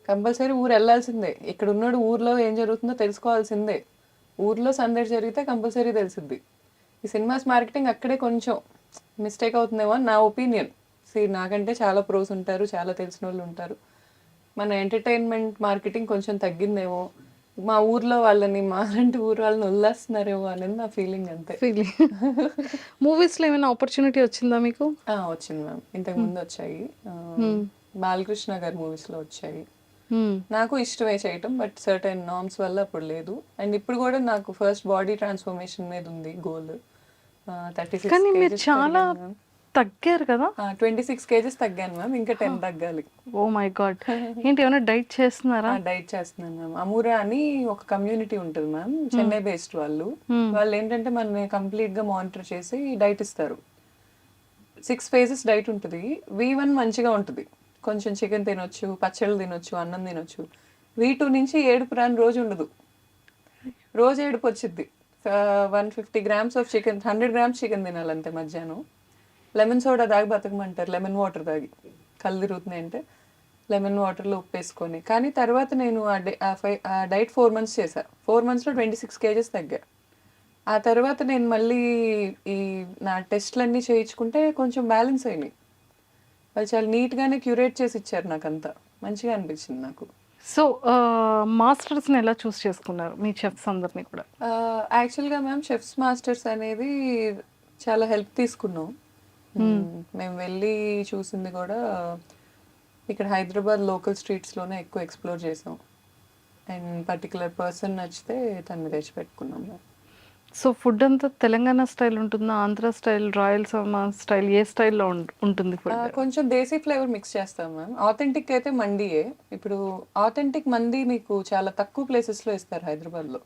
కంపల్సరీ ఊరు వెళ్ళాల్సిందే. ఇక్కడ ఉన్నాడు ఊర్లో ఏం జరుగుతుందో తెలుసుకోవాల్సిందే. ఊర్లో సందడి జరిగితే కంపల్సరీ తెలిసిద్ది. ఈ సినిమాస్ మార్కెటింగ్ అక్కడే కొంచెం మిస్టేక్ అవుతుందేమో అని నా ఒపీనియన్. నాకంటే చాలా ప్రోస్ ఉంటారు, చాలా తెలిసిన వాళ్ళు ఉంటారు. మన ఎంటర్టైన్మెంట్ మార్కెటింగ్ కొంచెం తగ్గిందేమో, మా ఊర్లో వాళ్ళని మాలాంటి ఊరు వాళ్ళని వదిలేస్తున్నారేమో అనేది నా ఫీలింగ్ అంతే. ఫీలింగ్. మూవీస్లో ఏమైనా ఆపర్చునిటీ వచ్చిందా మీకు? వచ్చింది మ్యామ్. ఇంతకు ముందు వచ్చాయి. బాలకృష్ణ గారి మూవీస్లో వచ్చాయి. నాకు ఇష్టమే చేయటం, బట్ సర్టెన్ నార్మ్స్ వల్ల అప్పుడు లేదు. అండ్ ఇప్పుడు కూడా నాకు ఫస్ట్ బాడీ ట్రాన్స్ఫర్మేషన్ మీద ఉంది గోల్. 36 కానీ మీరు kgs చాలా తగ్గాను మ్యామ్. తగ్గారు కదా? 26 kgs తగ్గాను మ్యామ్. ఇంకా 10 తగ్గాలి. Oh my god. ఏంటి ఏమైనా డైట్ చేస్తున్నారా? డైట్ చేస్తున్నాను మ్యామ్. అమూరా అని ఒక కమ్యూనిటీ ఉంటుంది మ్యామ్, చెన్నై బేస్డ్ వాళ్ళు. వాళ్ళు ఏంటంటే మనని కంప్లీట్ గా మానిటర్ చేసి డైట్ ఇస్తారు. 6 phases డైట్ ఉంటుంది. V1 మంచిగా ఉంటుంది, కొంచెం చికెన్ తినొచ్చు, పచ్చళ్ళు తినొచ్చు, అన్నం తినొచ్చు. V2 నుంచి ఏడుపు రాని రోజు ఉండదు. రోజు ఏడుపు వచ్చింది. 150 grams of chicken, 100 grams chicken తినాలంటే మధ్యాహ్నం. లెమన్ సోడా తాగి బతకమంటారు, లెమన్ వాటర్ తాగి. కళ్ళు తిరుగుతున్నాయి అంటే లెమన్ వాటర్లో ఉప్పు వేసుకొని. కానీ తర్వాత నేను ఆ డైట్ 4 months చేశా. 4 monthsలో 26 kgs తగ్గా. ఆ తర్వాత నేను మళ్ళీ ఈ నా టెస్ట్లన్నీ చేయించుకుంటే కొంచెం బ్యాలెన్స్ అయినాయి. వాళ్ళు చాలా నీట్గానే క్యూరేట్ చేసి ఇచ్చారు, నాకు అంతా మంచిగా అనిపించింది నాకు. సో మాస్టర్స్ని ఎలా చూస్ చేసుకున్నారు మీ చెఫ్స్ అందరినీ కూడా? యాక్చువల్గా మ్యామ్ చెఫ్స్ మాస్టర్స్ అనేది చాలా హెల్ప్ తీసుకున్నాం. మేము వెళ్ళి చూసింది కూడా ఇక్కడ హైదరాబాద్ లోకల్ స్ట్రీట్స్లోనే ఎక్కువ ఎక్స్ప్లోర్ చేసాం. అండ్ పర్టికులర్ పర్సన్ నచ్చితే తను తెచ్చి పెట్టుకున్నాం. సో ఫుడ్ అంతా తెలంగాణ స్టైల్ ఉంటుందా, ఆంధ్ర స్టైల్, రాయలసీమ స్టైల్, ఏ స్టైల్లో ఉంటుంది ఫుడ్? కొంచెం దేశీ ఫ్లేవర్ మిక్స్ చేస్తాం మ్యామ్. ఆథెంటిక్ అయితే మండీయే. ఇప్పుడు ఆథెంటిక్ మండీ మీకు చాలా తక్కువ ప్లేసెస్లో ఇస్తారు హైదరాబాద్లో.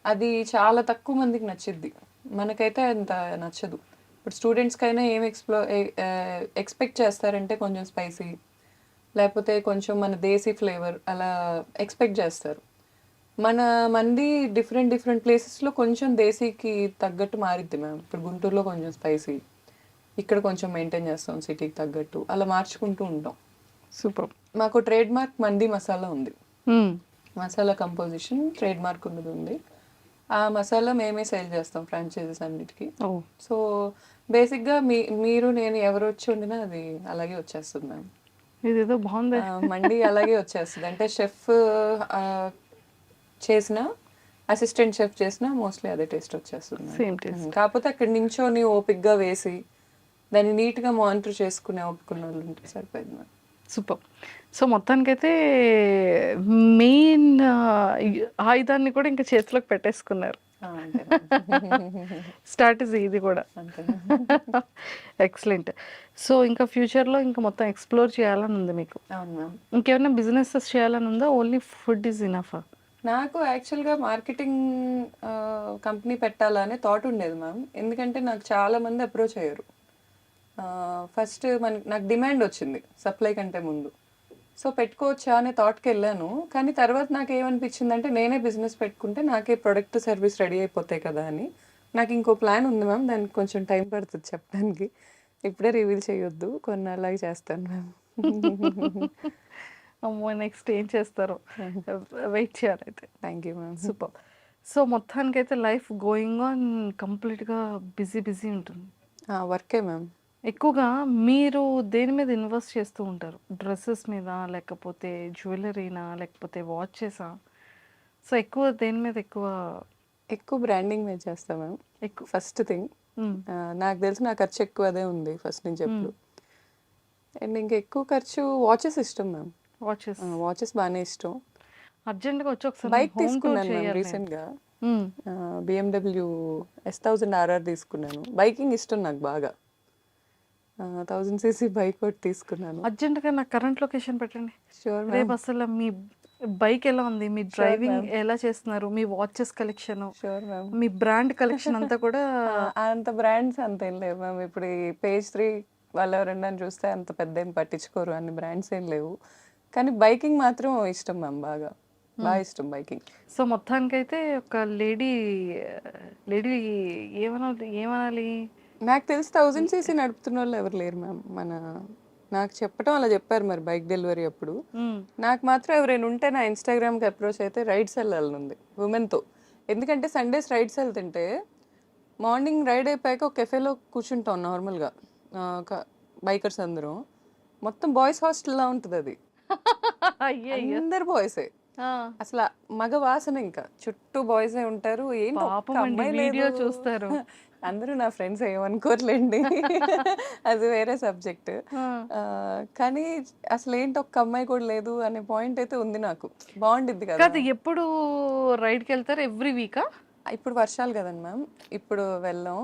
అది చాలా తక్కువ మందికి నచ్చిద్ది, మనకైతే అంత నచ్చదు. ఇప్పుడు స్టూడెంట్స్కైనా ఏం ఎక్స్పెక్ట్ చేస్తారంటే కొంచెం స్పైసీ, లేకపోతే కొంచెం మన దేశీ ఫ్లేవర్ అలా ఎక్స్పెక్ట్ చేస్తారు. మన మంది డిఫరెంట్ ప్లేసెస్లో కొంచెం దేశీకి తగ్గట్టు మారిద్ది మ్యామ్. ఇప్పుడు గుంటూరులో కొంచెం స్పైసీ, ఇక్కడ కొంచెం మెయింటైన్ చేస్తాం సిటీకి తగ్గట్టు, అలా మార్చుకుంటూ ఉంటాం. సూపర్. మాకు ట్రేడ్ మార్క్ మండీ మసాలా ఉంది. మసాలా కంపోజిషన్ ట్రేడ్ మార్క్ ఉన్నది ఉంది. ఆ మసాలా మేమే సేల్ చేస్తాం ఫ్రాంచైజెస్ అన్నిటికీ. సో బేసిక్గా మీరు నేను ఎవరు వచ్చి వండినా అది అలాగే వచ్చేస్తుంది మ్యామ్. ఇదేదో బాగుంది. మండీ అలాగే వచ్చేస్తుంది. అంటే షెఫ్ చేసిన, అసిస్టెంట్ షెఫ్ చేసిన మోస్ట్లీ అదే టేస్ట్ వచ్చేస్తుంది. Same taste. కాకపోతే అక్కడ నించోని ఓపిక్గా వేసి దాన్ని నీట్గా మానిటర్ చేసుకునే ఓపికన్న వాళ్ళు ఉంటే సరిపోయింది మ్యామ్. సూపర్. సో మొత్తానికైతే మెయిన్ ఆయుధాన్ని కూడా ఇంకా చేతిలోకి పెట్టేసుకున్నారు. స్ట్రాటజీ ఇది కూడా. ఎక్సలెంట్. సో ఇంకా ఫ్యూచర్లో ఇంకా మొత్తం ఎక్స్ప్లోర్ చేయాలని ఉంది మీకు? అవును మ్యామ్. ఇంకేమైనా బిజినెసెస్ చేయాలని ఉందా, ఓన్లీ ఫుడ్ ఈజ్ ఇనఫ్? నాకు యాక్చువల్గా మార్కెటింగ్ కంపెనీ పెట్టాలనే థాట్ ఉండేది మ్యామ్. ఎందుకంటే నాకు చాలా మంది అప్రోచ్ అయ్యారు. ఫస్ట్ నాకు డిమాండ్ వచ్చింది సప్లై కంటే ముందు. సో పెట్టుకోవచ్చా అనే థాట్కి వెళ్ళాను. కానీ తర్వాత నాకు ఏమనిపించింది అంటే నేనే బిజినెస్ పెట్టుకుంటే నాకే ప్రొడక్ట్ సర్వీస్ రెడీ అయిపోతాయి కదా అని. నాకు ఇంకో ప్లాన్ ఉంది మ్యామ్, దానికి కొంచెం టైం పడుతుంది చెప్పడానికి. ఇప్పుడే రివీల్ చేయొద్దు, కొన్నాళ్ళకి చేస్తాను మ్యామ్. అమ్మో, నెక్స్ట్ ఏం చేస్తారో వెయిట్ చేయాలి అయితే. Thank you ma'am. Super. So మొత్తానికైతే లైఫ్ గోయింగ్ ఆన్ కంప్లీట్గా బిజీ ఉంటుంది. వర్కే మ్యామ్. ఎక్కువగా మీరు దేని మీద ఇన్వెస్ట్ చేస్తూ ఉంటారు? డ్రెస్సెస్ మీద, లేకపోతే జ్యువెలరీనా, లేకపోతే వాచెసా? సో ఎక్కువ దేని మీద ఎక్కువ బ్రాండింగ్ మీద చేస్తాం మ్యామ్. ఎక్కువ ఫస్ట్ థింగ్ నాకు తెలిసి నా ఖర్చు ఎక్కువ అదే ఉంది ఫస్ట్ నుంచి ఎప్పుడు. అండ్ ఇంకా ఎక్కువ ఖర్చు వాచెస్ ఇష్టం మ్యామ్. వాచెస్ బాగానే ఇష్టం. అర్జెంట్గా వచ్చి ఒకసారి బైక్ హోమ్ టూర్ తీసుకున్నాను మ్యామ్ చేయాలి నేను. రీసెంట్గా. మ్మ్. బిఎండబ్ల్యూ S1000RR తీసుకున్నాను. బైకింగ్ ఇష్టం నాకు బాగా. 1000cc బైక్ ఒకటి తీసుకున్నాను. అర్జెంటుగా నాకు కరెంట్ లొకేషన్ పెట్టండి. షూర్ రేపు మ్యామ్. అసలు మీ బైక్ ఎలా ఉంది, మీ షూర్ డ్రైవింగ్ మ్యామ్. ఎలా చేస్తున్నారు, మీ వాచెస్ కలెక్షన్, షూర్ మ్యామ్. మీ బ్రాండ్ కలెక్షన్ అంతా కూడా అంత బ్రాండ్స్ అంత ఏం లేవు మ్యామ్. ఇప్పుడు ఈ పేజ్ 3 వాళ్ళు ఎవరైనా చూస్తే అంత పెద్ద ఏం పట్టించుకోరు, అన్ని బ్రాండ్స్ ఏం లేవు. కానీ బైకింగ్ మాత్రం ఇష్టం మ్యామ్, బాగా బాగా ఇష్టం బైకింగ్. సో మొత్తానికైతే ఒక లేడీ లేడీ ఏమనాలి నాకు తెలిసి 1000cc నడుపుతున్న వాళ్ళు ఎవరు లేరు మ్యామ్. నాకు చెప్పటం అలా చెప్పారు మరి బైక్ డెలివరీ అప్పుడు. మ్మ్. నాకు మాత్రం ఎవరైనా ఉంటే నా ఇన్స్టాగ్రామ్కి అప్రోచ్ అయితే రైడ్స్ వెళ్ళాలనుంది ఉమెన్తో. ఎందుకంటే సండేస్ రైడ్స్ వెళ్తుంటే మార్నింగ్ రైడ్ అయిపోయాక ఒక కెఫేలో కూర్చుంటాం నార్మల్గా, బైకర్స్ అందరం. మొత్తం బాయ్స్ హాస్టల్లా ఉంటుంది అది, అయ్యయ్యో. అందరు బాయ్సే. ఆ, అసలు మగ వాసన, ఇంకా చుట్టూ బాయ్సే ఉంటారు. ఏంటి ఒక్క పాపం అండి, అమ్మాయి వీడియో లేదు. చూస్తారు. అందరూ నా ఫ్రెండ్స్ ఏమనుకోర్లేండి, అది వేరే సబ్జెక్ట్. ఆ, కానీ అసలు ఏంటి ఒక్క అమ్మాయి కూడా లేదు అనే పాయింట్ అయితే ఉంది నాకు. బాగుండిద్ది కదా. కాదు, ఎప్పుడు రైడ్కి వెళ్తారు? ఎవ్రీ వీకా? ఇప్పుడు వర్షాలు కదండి మ్యామ్, ఇప్పుడు వెళ్ళాం.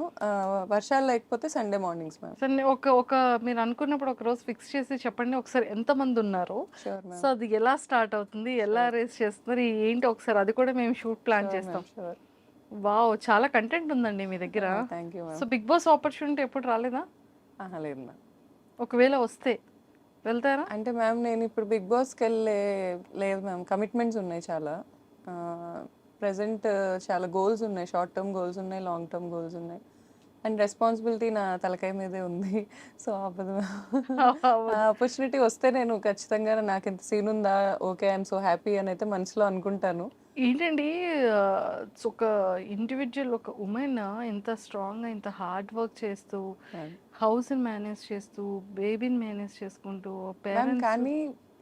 వర్షాలు లేకపోతే సండే మార్నింగ్స్ మ్యామ్. సరే, ఒక మీరు అనుకున్నప్పుడు ఒక రోజు ఫిక్స్ చేసి చెప్పండి ఒకసారి ఎంతమంది ఉన్నారు, షూర్ సో మ్యామ్. అది ఎలా స్టార్ట్ అవుతుంది, ఎలా రేస్ చేస్తున్నారు ఏంటి, ఒకసారి అది కూడా మేము షూట్ ప్లాన్ చేస్తాం. షూర్. వావ్, చాలా కంటెంట్ ఉందండి మీ దగ్గర. Thank you so ma'am. Bigg Boss opportunity ఎప్పుడు రాలేదా? లేదు మ్యామ్. ఒకవేళ వస్తే వెళ్తారా? అంటే మ్యామ్ నేను ఇప్పుడు బిగ్ బాస్కి లేదు మ్యామ్, కమిట్మెంట్స్ ఉన్నాయి చాలా. ప్రజెంట్ చాలా గోల్స్ ఉన్నాయి, షార్ట్ టర్మ్ గోల్స్ ఉన్నాయి, లాంగ్ టర్మ్ గోల్స్ ఉన్నాయి. అండ్ రెస్పాన్సిబిలిటీ నా తలకాయ మీదే ఉంది. సో అవ్వదు. ఆపర్చునిటీ వస్తే నేను ఖచ్చితంగా నాకు ఇంత సీన్ ఉందా, ఓకే ఐఎమ్ సో హ్యాపీ అని అయితే మనసులో అనుకుంటాను. ఏంటండి, ఆ, ఒక ఇండివిజువల్, ఒక ఉమెన్ ఇంత స్ట్రాంగ్గా, ఇంత హార్డ్ వర్క్ చేస్తూ, హౌస్ని మేనేజ్ చేస్తూ, బేబీని మేనేజ్ చేసుకుంటూ, మ్యామ్ పేరెంట్స్. కానీ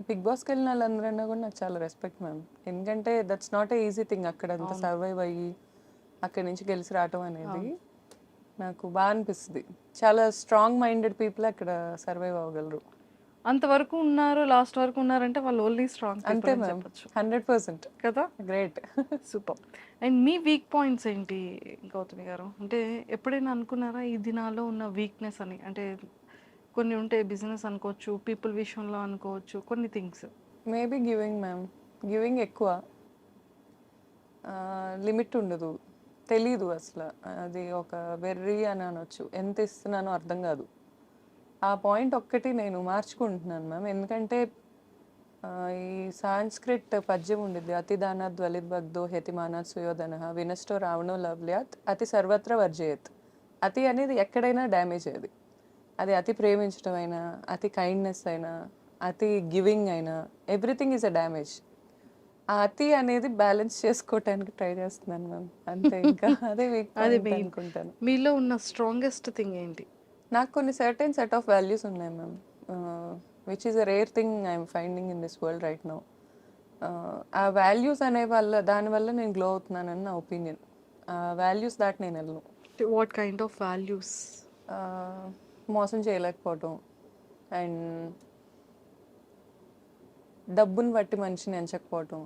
బిగ్ బాస్కి వెళ్ళిన వాళ్ళందరన్నా కూడా నాకు చాలా రెస్పెక్ట్ మ్యామ్. ఎందుకంటే that's not a easy thing. అక్కడ అంత సర్వైవ్ అయ్యి అక్కడి నుంచి గెలిచి రావటం అనేది నాకు బాగా అనిపిస్తుంది. చాలా స్ట్రాంగ్ మైండెడ్ పీపుల్ అక్కడ సర్వైవ్ అవ్వగలరు. అంతవరకు ఉన్నారు, లాస్ట్ వరకు ఉన్నారంటే వాళ్ళు ఓన్లీ స్ట్రాంగ్ అంతే అని మ్యామ్, చెప్పొచ్చు 100% కదా. Great. Super. And me weak points ఏంటి గౌతమి గారు? అంటే ఎప్పుడైనా అనుకున్నారా ఇది నాలో ఉన్న వీక్నెస్ అని? అంటే కొన్ని ఉంటే, బిజినెస్ అనుకోవచ్చు, పీపుల్ విషయంలో అనుకోవచ్చు, కొన్ని things. Maybe giving ma'am, giving ఎక్కువ, లిమిట్ ఉండదు, తెలీదు అసలు. అది ఒక వెర్రీ అని అనొచ్చు. ఎంత ఇస్తున్నానో అర్థం కాదు. ఆ పాయింట్ ఒక్కటి నేను మార్చుకుంటున్నాను మ్యామ్. ఎందుకంటే ఈ సాంస్క్రిట్ పద్యం ఉండిద్ది, అతిదానాత్ ధ్వలిద్భగ్ధో హెతిమానాత్ సుయోధన వినష్టో రావణో లవ్ల్యాత్ అతి సర్వత్ర వర్జయత్. అతి అనేది ఎక్కడైనా డ్యామేజ్ అది. అది అతి ప్రేమించడం అయినా, అతి కైండ్నెస్ అయినా, అతి గివింగ్ అయినా, ఎవ్రీథింగ్ ఈజ్ అ డ్యామేజ్. ఆ అతి అనేది బ్యాలెన్స్ చేసుకోవటానికి ట్రై చేస్తున్నాను మ్యామ్, అంతే. ఇంకా అదే వీక్ పాయింట్ అనుకుంటాను. మీలో ఉన్న స్ట్రాంగెస్ట్ థింగ్ ఏంటి? నాకు కొన్ని సర్టెన్ సెట్ ఆఫ్ వాల్యూస్ ఉన్నాయి ma'am, which is a rare thing I'm finding in this world right now. ఆ వాల్యూస్ అనే దానివల్ల నేను గ్లో అవుతున్నానని నా ఒపీనియన్. ఆ వాల్యూస్ దాటి నేను వెళ్ళను. What kind of values? మోసం చేయలేకపోవటం, అండ్ డబ్బుని బట్టి మనిషిని ఎంచకపోవటం,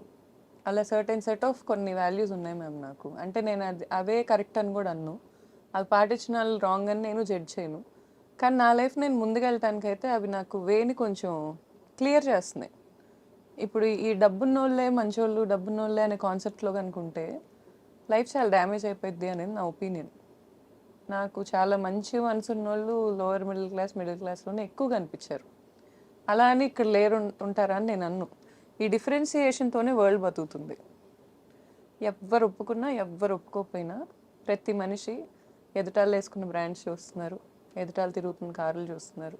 అలా సర్టెన్ సెట్ ఆఫ్ కొన్ని వాల్యూస్ ఉన్నాయి మ్యామ్ నాకు. అంటే నేను అవే కరెక్ట్ అని కూడా అన్ను, అవి పాటించిన వాళ్ళు రాంగ్ అని నేను జడ్జ్ చేయను. కానీ నా లైఫ్ నేను ముందుకెళ్ళటానికైతే అవి నాకు వేని కొంచెం క్లియర్ చేస్తున్నాయి. ఇప్పుడు ఈ డబ్బున్నోళ్ళే మంచోళ్ళు, డబ్బున్నోళ్ళే అనే కాన్సెప్ట్లో కనుకుంటే లైఫ్ చాలా డ్యామేజ్ అయిపోద్ది అనేది నా ఒపీనియన్. నాకు చాలా మంచి మనసు ఉన్నోళ్ళు లోవర్ మిడిల్ క్లాస్లోనే ఎక్కువ కనిపించారు. అలా అని ఇక్కడ లేరు ఉంటారా అని నేను అన్ను. ఈ డిఫరెన్సియేషన్తోనే వరల్డ్ బతుకుతుంది. ఎవ్వరు ఒప్పుకున్నా ఎవ్వరు ఒప్పుకోకపోయినా ప్రతి మనిషి ఎదుటాళ్ళు వేసుకున్న బ్రాండ్స్ చూస్తున్నారు, ఎదుటాళ్ళు తిరుగుతున్న కార్లు చూస్తున్నారు,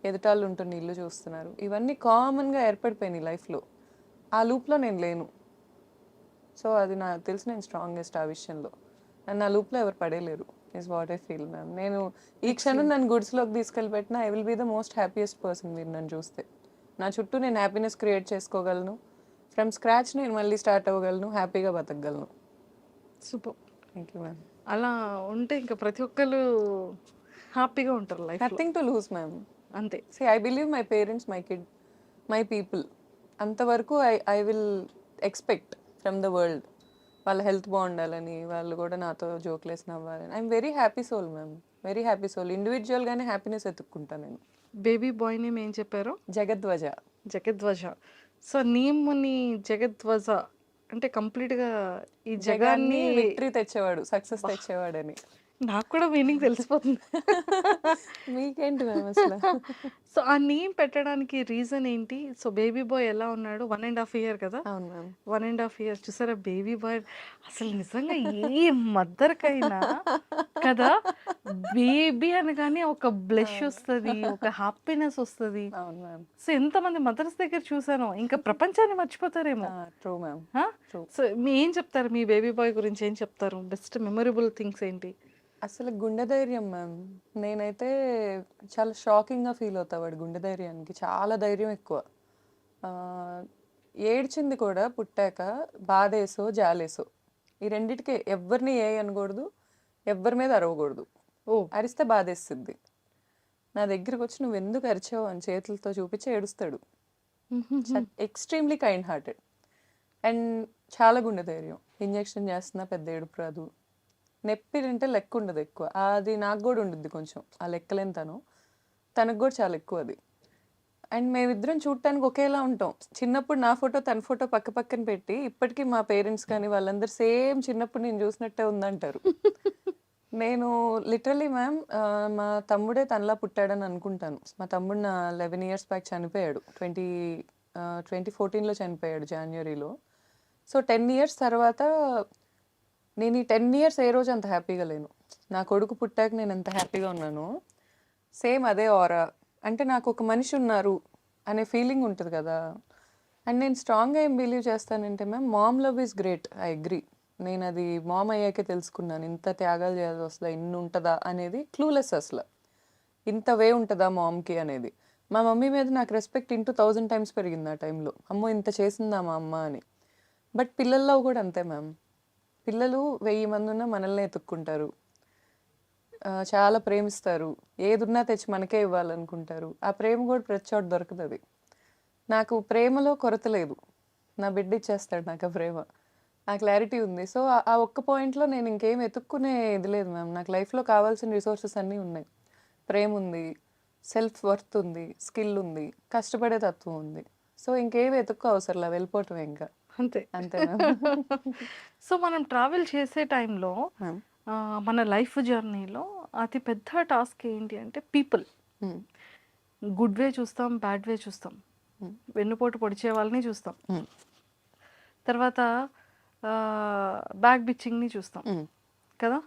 ఎదుటాళ్ళు ఉంటున్న ఇల్లు చూస్తున్నారు. ఇవన్నీ కామన్గా ఏర్పడిపోయినాయి లైఫ్లో. ఆ లూప్లో నేను లేను. సో అది నాకు తెలిసి నేను స్ట్రాంగెస్ట్ ఆ విషయంలో. అండ్ నా లూప్లో ఎవరు పడేలేరు is what I feel ma'am. నేను ఈ క్షణం నన్ను గుడ్స్లోకి తీసుకెళ్ళిపెట్టినా I will be the most happiest person. మీరు నన్ను చూస్తే నా చుట్టూ నేను హ్యాపీనెస్ క్రియేట్ చేసుకోగలను. ఫ్రమ్ స్క్రాచ్ నేను మళ్ళీ స్టార్ట్ అవ్వగలను, హ్యాపీగా బతకగలను. సూపర్. Thank you ma'am. అలా ఉంటే ఇంకా ప్రతి ఒక్కరు హ్యాపీగా ఉంటారు life. Nothing to lose ma'am. అంతే. See, I believe my parents, my kid, my people. అంతవరకు I will expect from the world. వాళ్ళ హెల్త్ బాగుండాలని, వాళ్ళు కూడా నాతో జోక్లేసి నవ్వాలని. I'm very happy soul ma'am, very happy soul. ఇండివిజువల్గానే హ్యాపీనెస్ ఎత్తుక్కుంటాను నేను. బేబీ బాయ్ నేమ్ ఏం చెప్పారు? జగద్వజ. జగద్వజ. సో నేమ్ని జగద్వజ అంటే కంప్లీట్గా ఈ జగాన్ని జగాన్ని విక్టరీ తెచ్చేవాడు, సక్సెస్ తెచ్చేవాడని. నాకు కూడా మీనింగ్ తెలిసిపోతుంది. మీకేంటి మ్యామ్ అసలు? సో ఆ నేమ్ పెట్టడానికి రీజన్ ఏంటి? సో బేబీ బాయ్ ఎలా ఉన్నాడు? 1.5 year కదా? అవును మ్యామ్. 1.5 years చూసారా బేబీ బాయ్. అసలు నిజంగా ఏ మదర్కైనా కదా, బేబీ అనగానే ఒక బ్లెష్ వస్తుంది, ఒక హ్యాపీనెస్ వస్తుంది. అవును మ్యామ్. సో ఎంతమంది మదర్స్ దగ్గర చూసానో ఇంకా ప్రపంచాన్ని మర్చిపోతారేమో. True ma'am. ట్రూ. సో మీ ఏం చెప్తారు మీ బేబీ బాయ్ గురించి? ఏం చెప్తారు? బెస్ట్ మెమొరబుల్ థింగ్స్ ఏంటి? అసలు గుండె ధైర్యం మ్యామ్. నేనైతే చాలా షాకింగ్గా ఫీల్ అవుతా వాడి గుండె ధైర్యానికి. చాలా ధైర్యం ఎక్కువ. ఆ, ఏడ్చింది కూడా పుట్టాక బాధేసో జాలేసో, ఈ రెండిటికే. ఎవరిని ఏ అనకూడదు, ఎవరి మీద అరవకూడదు. ఓ అరిస్తే బాధేస్తుంది. నా దగ్గరికి వచ్చి నువ్వు ఎందుకు అరిచావు అని చేతులతో చూపించి ఏడుస్తాడు. ఎక్స్ట్రీమ్లీ కైండ్ హార్టెడ్ అండ్ చాలా గుండె ధైర్యం. ఇంజెక్షన్ చేస్తున్నా పెద్ద ఏడుపు రాదు. నొప్పి తింటే లెక్క ఉండదు ఎక్కువ. అది నాకు కూడా ఉండుద్ది కొంచెం, ఆ లెక్కలేని తనకు కూడా చాలా ఎక్కువ అది. అండ్ మేమిద్దరం చూడటానికి ఒకేలా ఉంటాం. చిన్నప్పుడు నా ఫోటో తన ఫోటో పక్క పక్కన పెట్టి ఇప్పటికీ మా పేరెంట్స్ కానీ వాళ్ళందరూ సేమ్ చిన్నప్పుడు నేను చూసినట్టే ఉందంటారు. నేను లిటరలీ మ్యామ్ మా తమ్ముడే తనలా పుట్టాడని అనుకుంటాను. మా తమ్ముడు నా 11 years బ్యాక్ చనిపోయాడు. 2014లో చనిపోయాడు జనవరిలో. సో 10 years తర్వాత నేను ఈ 10 years ఏ రోజు అంత హ్యాపీగా లేను. నా కొడుకు పుట్టాక నేను ఎంత హ్యాపీగా ఉన్నానో సేమ్ అదే ఆరా. అంటే నాకు ఒక మనిషి ఉన్నారు అనే ఫీలింగ్ ఉంటుంది కదా. అండ్ నేను స్ట్రాంగ్గా ఏం బిలీవ్ చేస్తానంటే ma'am, mom love is great, I agree. నేను అది మామ్ అయ్యాకే తెలుసుకున్నాను. ఇంత త్యాగాలు చేయాల్సి వస్తుందా, ఇన్ని ఉంటుందా అనేది క్లూలెస్. అసలు ఇంత వే ఉంటుందా మామ్కి అనేది. మా మమ్మీ మీద నాకు రెస్పెక్ట్ 1000 times పెరిగింది ఆ టైంలో. అమ్మో ఇంత చేసిందా మా అమ్మ అని. బట్ పిల్లల్లో కూడా అంతే మ్యామ్. పిల్లలు 1000 మంది ఉన్నా మనల్ని ఎత్తుక్కుంటారు, చాలా ప్రేమిస్తారు, ఏదున్నా తెచ్చి మనకే ఇవ్వాలనుకుంటారు. ఆ ప్రేమ కూడా ప్రతి చోట దొరకదు. నాకు ప్రేమలో కొరత లేదు. నా బిడ్డ ఇచ్చేస్తాడు నాకు ఆ ప్రేమ. ఆ క్లారిటీ ఉంది. సో ఆ ఒక్క పాయింట్లో నేను ఇంకేం ఎత్తుక్కునే ఇది లేదు మ్యామ్. నాకు లైఫ్లో కావాల్సిన రిసోర్సెస్ అన్నీ ఉన్నాయి. ప్రేమ ఉంది, సెల్ఫ్ వర్త్ ఉంది, స్కిల్ ఉంది, కష్టపడే తత్వం ఉంది. సో ఇంకేమి ఎత్తుక్కో అవసరంలా, వెళ్ళిపోవటం ఇంకా అంతే. అంతే మ్యామ్. సో మనం ట్రావెల్ చేసే టైంలో మ్యామ్. మన లైఫ్ జర్నీలో అతి పెద్ద టాస్క్ ఏంటి అంటే పీపుల్. గుడ్ వే చూస్తాం, బ్యాడ్ వే చూస్తాం, వెన్నుపోటు పొడిచే వాళ్ళని చూస్తాం, తర్వాత బ్యాక్ బిచ్చింగ్ని చూస్తాం కదా.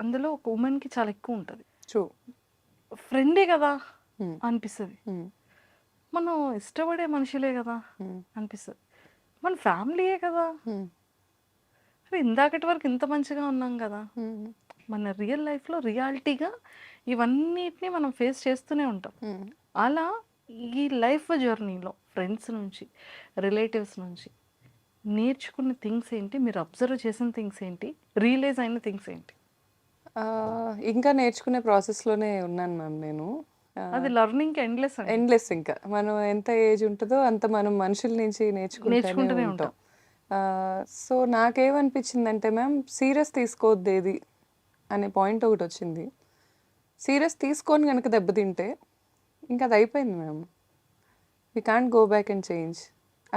అందులో ఒక ఉమెన్కి చాలా ఎక్కువ ఉంటుంది. ట్రూ. ఫ్రెండే కదా అనిపిస్తుంది, మనం ఇష్టపడే మనుషులే కదా అనిపిస్తుంది, మన ఫ్యామిలీయే కదా, అరే ఇందాకటి వరకు ఇంత మంచిగా ఉన్నాం కదా. మన రియల్ లైఫ్లో రియాలిటీగా ఇవన్నిటిని మనం ఫేస్ చేస్తూనే ఉంటాం. అలా ఈ లైఫ్ జర్నీలో ఫ్రెండ్స్ నుంచి, రిలేటివ్స్ నుంచి నేర్చుకున్న థింగ్స్ ఏంటి? మీరు అబ్జర్వ్ చేసిన థింగ్స్ ఏంటి? రియలైజ్ అయిన థింగ్స్ ఏంటి? ఇంకా నేర్చుకునే ప్రాసెస్లోనే ఉన్నాను మ్యామ్ నేను. అది లర్నింగ్ ఎండ్లెస్ అండి. ఎండ్లెస్. ఇంకా మనం ఎంత ఏజ్ ఉంటుందో అంత మనం మనుషుల నుంచి నేర్చుకుంటూనే ఉంటాం. సో నాకేమనిపించిందంటే మ్యామ్, సీరియస్ తీసుకోవద్దు ఏది అనే పాయింట్ ఒకటి వచ్చింది. సీరియస్ తీసుకొని కనుక దెబ్బతింటే ఇంకా అది అయిపోయింది ma'am. We can't go back and change.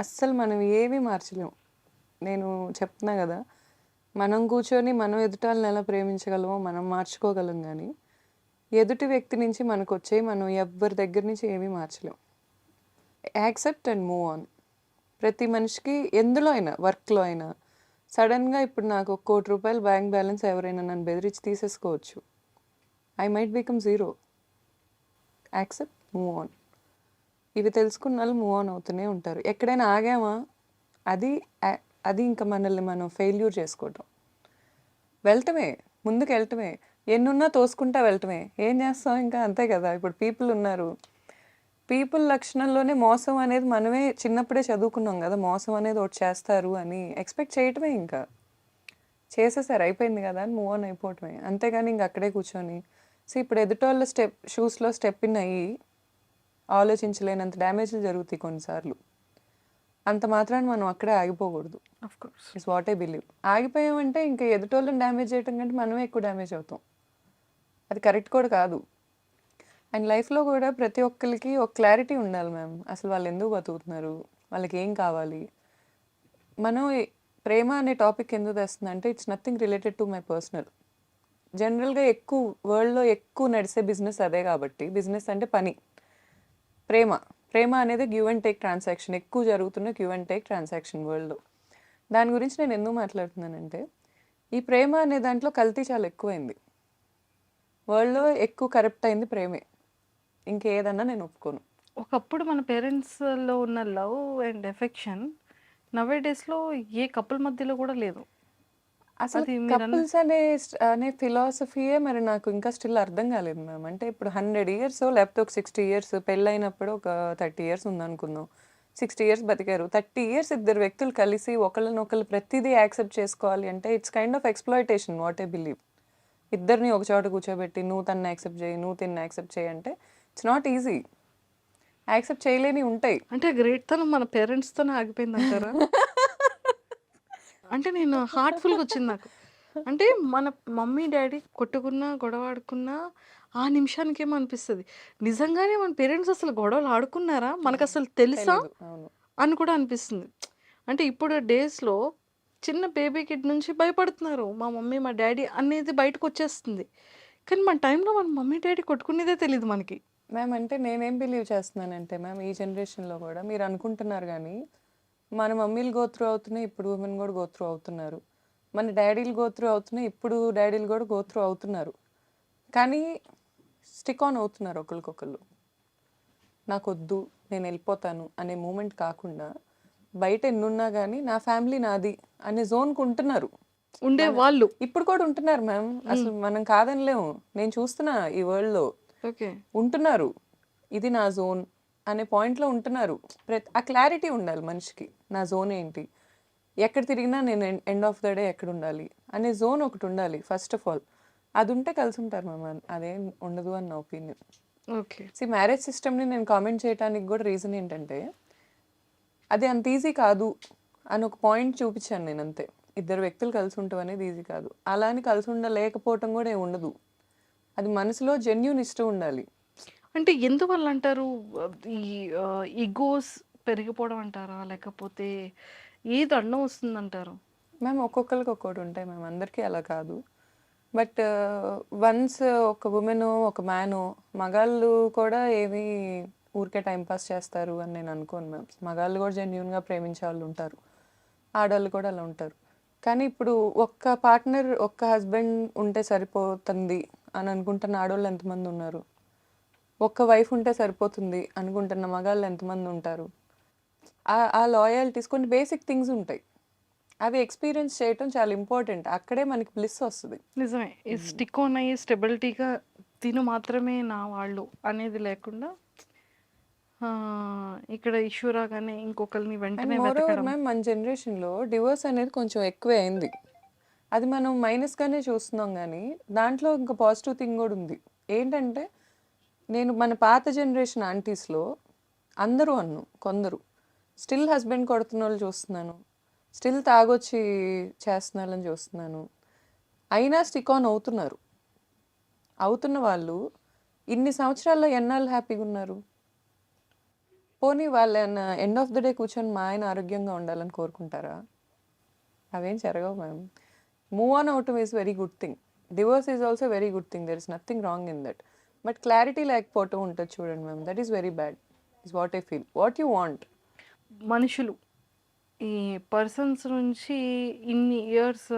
అస్సలు మనం ఏమీ మార్చలేం. నేను చెప్తున్నా కదా, మనం కూర్చొని మనం ఎదుటి వాళ్ళని ఎలా ప్రేమించగలమో మనం మార్చుకోగలం, కానీ ఎదుటి వ్యక్తి నుంచి మనకు వచ్చే మనం ఎవరి దగ్గర నుంచి ఏమీ మార్చలేం. Accept and move on. ప్రతి మనిషికి ఎందులో అయినా, వర్క్లో అయినా సడన్గా ఇప్పుడు నాకు ₹1 కోటి బ్యాంక్ బ్యాలెన్స్ ఎవరైనా నన్ను బెదిరించి తీసేసుకోవచ్చు. I might become zero. Accept, move on. ఇవి తెలుసుకున్న వాళ్ళు మూవ్ ఆన్ అవుతూనే ఉంటారు. ఎక్కడైనా ఆగామా అది ఇంకా మనల్ని మనం ఫెయిల్యూర్ చేసుకోవటం. వెళ్ళటమే, ముందుకు వెళ్ళటమే, ఎన్నున్నా తోసుకుంటా వెళ్ళటమే. ఏం చేస్తాం ఇంకా, అంతే కదా. ఇప్పుడు పీపుల్ ఉన్నారు, పీపుల్ లక్షణంలోనే మోసం అనేది మనమే చిన్నప్పుడే చదువుకున్నాం కదా. మోసం అనేది ఒకటి చేస్తారు అని ఎక్స్పెక్ట్ చేయటమే. ఇంకా చేసేసారు, అయిపోయింది కదా అని మూవ్ ఆన్ అయిపోవటమే. అంతేగాని ఇంక అక్కడే కూర్చొని ఇప్పుడు ఎదుటోళ్ళ షూస్లో స్టెప్ ఇన్ అయ్యి ఆలోచించలేనంత డ్యామేజ్లు జరుగుతాయి కొన్నిసార్లు. అంత మాత్రాన మనం అక్కడే ఆగిపోకూడదు. Of course. It's what I believe. ఆగిపోయామంటే ఇంకా ఎదుటోళ్ళని డ్యామేజ్ చేయడం కంటే మనమే ఎక్కువ డ్యామేజ్ అవుతాం. అది కరెక్ట్ కూడా కాదు. అండ్ లైఫ్లో కూడా ప్రతి ఒక్కరికి ఒక క్లారిటీ ఉండాలి మ్యామ్. అసలు వాళ్ళు ఎందుకు బతుకుతున్నారు, వాళ్ళకి ఏం కావాలి. మనం ప్రేమ అనే టాపిక్ ఎందుకు తెస్తుంది అంటే it's nothing related to my personal. జనరల్గా ఎక్కువ వరల్డ్లో ఎక్కువ నడిచే బిజినెస్ అదే కాబట్టి, బిజినెస్ అంటే పని. ప్రేమ ప్రేమ అనేది గివ్ అండ్ టేక్ ట్రాన్సాక్షన్, ఎక్కువ జరుగుతున్న గివ్ అండ్ టేక్ ట్రాన్సాక్షన్ వరల్డ్లో. దాని గురించి నేను ఎందుకు మాట్లాడుతున్నానంటే ఈ ప్రేమ అనే దాంట్లో కల్తీ చాలా ఎక్కువైంది. వరల్డ్లో ఎక్కువ కరప్ట్ అయింది ప్రేమే. ఇంకేదన్నా నేను ఒప్పుకోను. ఒకప్పుడు మన పేరెంట్స్లో ఉన్న లవ్ అండ్ ఎఫెక్షన్ నవే డేస్లో ఏ కపుల్ మధ్యలో కూడా లేదు. అసలు అది మీరన్న కపుల్స్ అనే ఫిలాసఫీయే మరి నాకు ఇంకా స్టిల్ అర్థం కాలేదు మ్యామ్. అంటే ఇప్పుడు 100 ఇయర్స్ లేకపోతే ఒక 60 ఇయర్స్, పెళ్ళైనప్పుడు ఒక 30 ఇయర్స్ ఉందనుకుందాం, 60 ఇయర్స్ బతికారు. 30 ఇయర్స్ ఇద్దరు వ్యక్తులు కలిసి ఒకళ్ళనొకళ్ళు ప్రతిదీ యాక్సెప్ట్ చేసుకోవాలి అంటే it's kind of exploitation what I believe. ఇద్దరిని ఒక చోట కూర్చోబెట్టి నువ్వు తన్ని యాక్సెప్ట్ చేయి, నువ్వు తిన్ని యాక్సెప్ట్ చేయి అంటే ఇట్స్ నాట్ ఈజీ. యాక్సెప్ట్ చేయలేనివి ఉంటాయి. అంటే గ్రేట్ తనం మన పేరెంట్స్తోనే ఆగిపోయిందంటారా? అంటే నేను హార్ట్‌ఫుల్‌గా వచ్చింది నాకు. అంటే మన మమ్మీ, డ్యాడీ కొట్టుకున్నా, గొడవ ఆడుకున్నా ఆ నిమిషానికేమో అనిపిస్తది. నిజంగానే మన పేరెంట్స్ అసలు గొడవలు ఆడుకున్నారా? మనకసలు తెలుసా? తెలీదు. అవును. అని కూడా అనిపిస్తుంది. అంటే ఇప్పుడు డేస్‌లో చిన్న బేబీ కిడ్ నుంచి భయపడుతున్నారు. మా మమ్మీ, మా డ్యాడీ అనేది బయటకొచ్చేస్తుంది. కానీ మన టైంలో మన మమ్మీ, డ్యాడీ కొట్టుకునేదే తెలీదు మనకి. మ్యామ్ అంటే నేనేం బిలీవ్ చేస్తున్నానంటే మ్యామ్ ఈ జనరేషన్లో కూడా మీరు అనుకుంటున్నారు కానీ మన మమ్మీలు గో త్రూ అవుతున్నాయి, ఇప్పుడు ఉమెన్ కూడా గో త్రూ అవుతున్నారు. మన డాడీలు గో త్రూ అవుతున్నాయి, ఇప్పుడు డాడీలు కూడా గో త్రూ అవుతున్నారు. కానీ స్టిక్ ఆన్ అవుతున్నారు ఒకరికొకళ్ళు. నాకొద్దు, నేను వెళ్ళిపోతాను అనే మూమెంట్ కాకుండా బయట ఎన్నున్నా కానీ నా ఫ్యామిలీ నాది అనే జోన్కి ఉంటున్నారు. ఉండేవాళ్ళు. ఇప్పుడు కూడా ఉంటున్నారు మ్యామ్. అసలు మనం కాదనిలేము. నేను చూస్తున్నా ఈ వరల్డ్లో ఓకే. ఉంటున్నారు. ఇది నా జోన్ అనే పాయింట్లో ఉంటున్నారు. ఆ క్లారిటీ ఉండాలి మనిషికి. నా జోన్ ఏంటి, ఎక్కడ తిరిగినా నేను ఎండ్ ఆఫ్ ద డే ఎక్కడ ఉండాలి అనే జోన్ ఒకటి ఉండాలి ఫస్ట్ ఆఫ్ ఆల్. అది ఉంటే కలిసి ఉంటారు మ్యామ్. అదేం ఉండదు అని నా ఒపీనియన్. ఓకే. మ్యారేజ్ సిస్టమ్ని నేను కామెంట్ చేయడానికి కూడా రీజన్ ఏంటంటే అది అంత ఈజీ కాదు అని ఒక పాయింట్ చూపించాను నేను అంతే. ఇద్దరు వ్యక్తులు కలిసి ఉండటం అనేది ఈజీ కాదు. అలా అని కలిసి ఉండలేకపోవటం కూడా ఏమి ఉండదు. అది మనసులో జెన్యూన్ ఇష్టం ఉండాలి. అంటే ఎందువల్ల అంటారు? ఈ ఈగోస్ పెరిగిపోవడం అంటారా? లేకపోతే ఏది అడ్డం వస్తుందంటారు? మ్యామ్ ఒక్కొక్కరికి ఒక్కొక్కటి ఉంటాయి మ్యామ్. అందరికీ అలా కాదు. బట్ వన్స్ ఒక ఉమెన్ ఒక మ్యాను, మగాళ్ళు కూడా ఏమి ఊరికే టైంపాస్ చేస్తారు అని నేను అనుకోను మ్యామ్. మగాళ్ళు కూడా జెన్యూన్గా ప్రేమించే వాళ్ళు ఉంటారు, ఆడవాళ్ళు కూడా అలా ఉంటారు. కానీ ఇప్పుడు ఒక్క పార్ట్నర్, ఒక్క హస్బెండ్ ఉంటే సరిపోతుంది అని అనుకుంటున్న ఆడవాళ్ళు ఎంతమంది ఉన్నారు? ఒక్క వైఫ్ ఉంటే సరిపోతుంది అనుకుంటున్న మగాళ్ళు ఎంతమంది ఉంటారు? ఆ లాయల్టీస్ కొన్ని బేసిక్ థింగ్స్ ఉంటాయి. అవి ఎక్స్పీరియన్స్ చేయటం చాలా ఇంపార్టెంట్. అక్కడే మనకి బ్లిస్ వస్తుంది. నిజమే. ఈ స్టిక్ ఆన్ అయ్యి స్టెబిలిటీగా తిను మాత్రమే నా వాళ్ళు అనేది లేకుండా ఇక్కడ ఇష్యూ రాగానే ఇంకొకరిని అండ్ వెంటనే మోర్ ఓవర్ వెతకడం. మ్యామ్ మన జనరేషన్లో డివోర్స్ అనేది కొంచెం ఎక్కువే అయింది. అది మనం మైనస్గానే చూస్తున్నాం కానీ దాంట్లో ఇంకా పాజిటివ్ థింగ్ కూడా ఉంది. ఏంటంటే నేను మన పాత జనరేషన్ ఆంటీస్లో అందరూ కొందరు స్టిల్ హస్బెండ్ కొడుతున్న వాళ్ళు చూస్తున్నాను, స్టిల్ తాగొచ్చి చేస్తున్న వాళ్ళని చూస్తున్నాను. అయినా స్టిక్ ఆన్ అవుతున్న వాళ్ళు ఇన్ని సంవత్సరాల్లో ఎన్నాళ్ళు హ్యాపీగా ఉన్నారు? పోనీ వాళ్ళు ఎండ్ ఆఫ్ ద డే కూర్చొని మా ఆయన ఆరోగ్యంగా ఉండాలని కోరుకుంటారా? అవేం జరగవు మ్యామ్. మూవ్ ఆన్ అవటం is very good thing. Divorce is also very good thing. There is nothing wrong in that. But clarity లేకపోవటం ఉంటుంది చూడండి ma'am, that is very bad. Is what I feel. What you want? మనుషులు ఈ persons నుంచి ఇన్ని years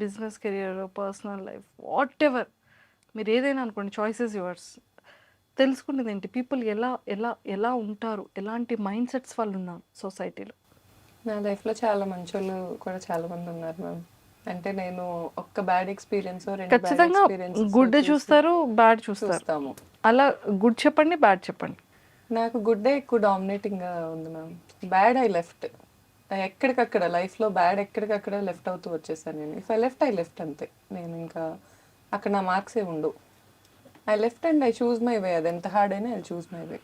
business career, personal life, what ever మీరు ఏదైనా అనుకోండి, చాయిసెస్ యువర్స్. తెలుసుకునేది ఏంటి? పీపుల్ ఎలా ఎలా ఎలా ఉంటారు, ఎలాంటి మైండ్ సెట్స్ వాళ్ళు ఉన్నారు సొసైటీలో. నా లైఫ్లో చాలా మంచి వాళ్ళు కూడా చాలా మంది ఉన్నారు మ్యామ్. అంటే నేను ఒక్క బ్యాడ్ ఎక్స్పీరియన్స్, రెండు బ్యాడ్ ఖచ్చితంగా ఎక్స్పీరియన్సెస్ గుడ్ చూస్తారు, బ్యాడ్ చూస్తారు. చూస్తాము. అలా గుడ్ చెప్పండి, బ్యాడ్ చెప్పండి. నాకు గుడ్డే ఎక్కువ డామినేటింగ్గా ఉంది మ్యామ్. Bad I left. ఎక్కడికక్కడ లైఫ్లో బ్యాడ్ ఎక్కడికక్కడ లెఫ్ట్ అవుతూ వచ్చేసాను నేను. ఇఫ్ ఐ లెఫ్ట్ అంతే. నేను ఇంకా అక్కడ నా మార్క్స్ ఏ ఉండవు. I left and I choose my way. అది ఎంత హార్డ్ అయినా I choose my way.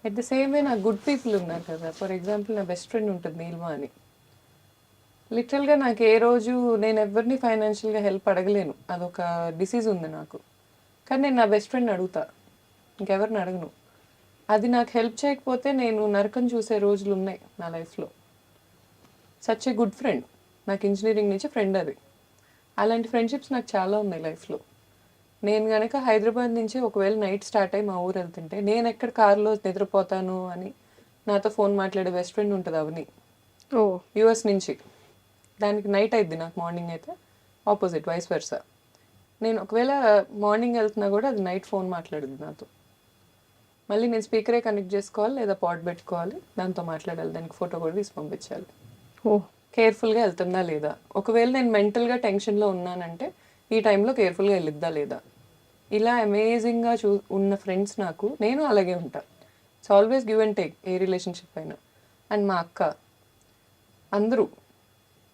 At the same way నాకు గుడ్ పీపుల్ ఉన్నారు కదా. ఫర్ ఎగ్జాంపుల్ నా బెస్ట్ ఫ్రెండ్ ఉంటుంది నీల్మా అని. లిటరల్గా నాకు ఏ రోజు నేను ఎవరిని ఫైనాన్షియల్గా హెల్ప్ అడగలేను, అదొక డిసీజ్ ఉంది నాకు. కానీ నేను నా బెస్ట్ ఫ్రెండ్ అడుగుతా, ఇంకెవరిని అడగను. అది నాకు హెల్ప్ చేయకపోతే నేను నరకం చూసే రోజులు ఉన్నాయి నా లైఫ్లో. సచ్ ఏ గుడ్ ఫ్రెండ్, నాకు ఇంజనీరింగ్ నుంచి ఫ్రెండ్ అది. అలాంటి ఫ్రెండ్షిప్స్ నాకు చాలా ఉన్నాయి లైఫ్లో. నేను కనుక హైదరాబాద్ నుంచి ఒకవేళ నైట్ స్టార్ట్ అయ్యి మా ఊరు వెళ్తుంటే నేను ఎక్కడ కారులో నిద్రపోతాను అని నాతో ఫోన్ మాట్లాడే బెస్ట్ ఫ్రెండ్ ఉంటుంది అవని, ఓ యూఎస్ నుంచి. దానికి నైట్ అయిద్ది, నాకు మార్నింగ్ అయితే ఆపోజిట్, వైస్ వర్సా. నేను ఒకవేళ మార్నింగ్ వెళ్తున్నా కూడా అది నైట్ ఫోన్ మాట్లాడుద్ది నాతో. మళ్ళీ నేను స్పీకరే కనెక్ట్ చేసుకోవాలి లేదా పాట్ పెట్టుకోవాలి, దాంతో మాట్లాడాలి, దానికి ఫోటో కూడా తీసి పంపించాలి. ఓ కేర్ఫుల్గా వెళ్తుందా లేదా, ఒకవేళ నేను మెంటల్గా టెన్షన్లో ఉన్నానంటే ఈ టైంలో కేర్ఫుల్గా వెళ్ళిద్దా లేదా. ఇలా అమేజింగ్గా ఉన్న ఫ్రెండ్స్ నాకు, నేను అలాగే ఉంటా. It's always give and take a relationship అయినా. అండ్ మా అక్క, అందరూ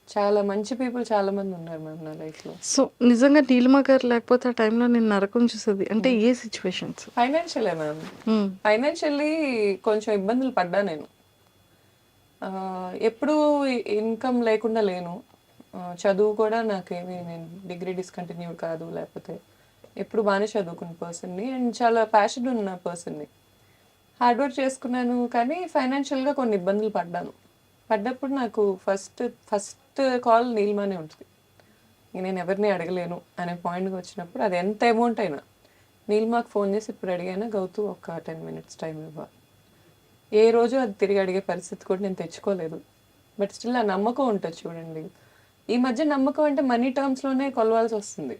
చాలా మంచి పీపుల్ చాలా మంది ఉన్నారు మ్యామ్ నా లైఫ్లో. సో నిజంగా నీలిమ గారు లేకపోతే ఆ టైంలో నేను నరకం చూసేది అంటే ఏ సిచ్యువేషన్స్? ఫైనాన్షియలే మ్యామ్. ఫైనాన్షియల్లీ కొంచెం ఇబ్బందులు పడ్డా నేను. ఎప్పుడూ ఇన్కమ్ లేకుండా లేను. చదువు కూడా నాకేమి, నేను డిగ్రీ డిస్కంటిన్యూడ్ కాదు, లేకపోతే ఎప్పుడు బాగానే చదువుకున్న పర్సన్ని అండ్ చాలా ప్యాషన్ ఉన్న పర్సన్ని. హార్డ్ వర్క్ చేసుకున్నాను, కానీ ఫైనాన్షియల్గా కొన్ని ఇబ్బందులు పడ్డప్పుడు నాకు ఫస్ట్ కాల్ నీలిమానే ఉంటుంది. నేను ఎవరిని అడగలేను అనే పాయింట్కి వచ్చినప్పుడు, అది ఎంత అమౌంట్ అయినా నీలిమాకు ఫోన్ చేసి ఇప్పుడు అడిగానా గౌతు ఒక 10 minutes టైం ఇవ్వ. ఏ రోజు అది తిరిగి అడిగే పరిస్థితి కూడా నేను తెచ్చుకోలేదు. బట్ స్టిల్ ఆ నమ్మకం ఉంటుంది చూడండి. ఈ మధ్య నమ్మకం అంటే మనీ టర్మ్స్లోనే కొలవాల్సి వస్తుంది.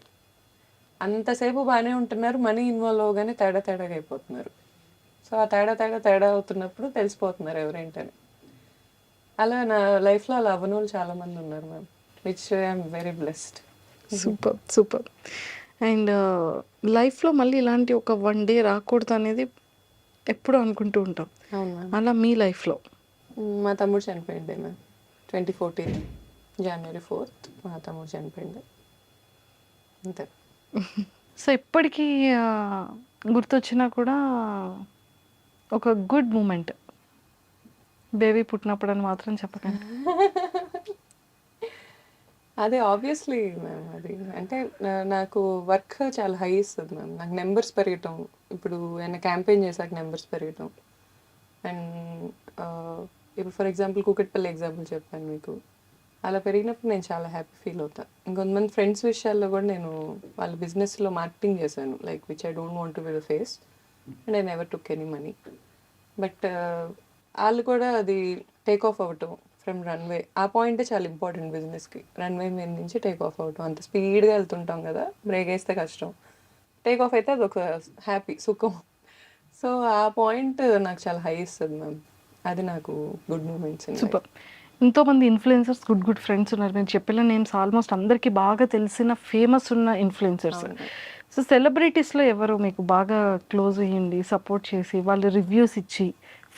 అంతసేపు బాగానే ఉంటున్నారు, మనీ ఇన్వాల్వ్ అవగానే తేడాగా అయిపోతున్నారు. సో ఆ తేడా అవుతున్నప్పుడు తెలిసిపోతున్నారు ఎవరేంటని. అలా నా లైఫ్లో అలా అవ్వని వాళ్ళు చాలామంది ఉన్నారు ma'am, which I'm very blessed. Super. And లైఫ్లో మళ్ళీ ఇలాంటి ఒక 1 day రాకూడదు అనేది ఎప్పుడు అనుకుంటూ ఉంటాం. అవును మ్యామ్. అలా మీ లైఫ్లో? మా తమ్ముడు చనిపోయింది మ్యామ్ 2014 January 4th మా తమ్ముడు చనిపోయింది, అంతే. సో ఇప్పటికీ గుర్తొచ్చినా కూడా ఒక గుడ్ మూమెంట్, బేబీ పుట్టినప్పుడు అని మాత్రం చెప్పకండి. అదే ఆబ్వియస్లీ మ్యామ్. అది అంటే నాకు వర్క్ చాలా హై ఇస్తుంది మ్యామ్. నాకు నెంబర్స్ పెరగటం, ఇప్పుడు ఏమైనా క్యాంపెయిన్ చేశాక నెంబర్స్ పెరగటం. అండ్ ఇప్పుడు ఫర్ ఎగ్జాంపుల్ కూకట్పల్లి ఎగ్జాంపుల్ చెప్పాను మీకు, అలా పెరిగినప్పుడు నేను చాలా హ్యాపీ ఫీల్ అవుతాను. ఇంకొంతమంది ఫ్రెండ్స్ విషయాల్లో కూడా నేను వాళ్ళ బిజినెస్లో మార్కెటింగ్ చేశాను, like which I don't want to be the face and I never took any money. But వాళ్ళు కూడా అది టేక్ ఆఫ్ అవ్వటం ఫ్రమ్ రన్వే, ఆ పాయింటే చాలా ఇంపార్టెంట్ బిజినెస్కి. రన్వే మీద నుంచి టేక్ ఆఫ్ అవ్వటం, అంత స్పీడ్గా వెళ్తుంటాం కదా, బ్రేక్ వేస్తే కష్టం, టేక్ ఆఫ్ అయితే అదొక హ్యాపీ సుఖం. సో ఆ పాయింట్ నాకు చాలా హై ఇస్తుంది మ్యామ్. అది నాకు గుడ్ మూమెంట్స్. సూపర్. ఎంతోమంది ఇన్ఫ్లుయెన్సర్స్, గుడ్ ఫ్రెండ్స్ ఉన్నారు. నేను చెప్పిన నేమ్స్ ఆల్మోస్ట్ అందరికీ బాగా తెలిసిన ఫేమస్ ఉన్న ఇన్ఫ్లుయెన్సర్స్. సో సెలబ్రిటీస్లో ఎవరు మీకు బాగా క్లోజ్ అయ్యండి, సపోర్ట్ చేసి, వాళ్ళు రివ్యూస్ ఇచ్చి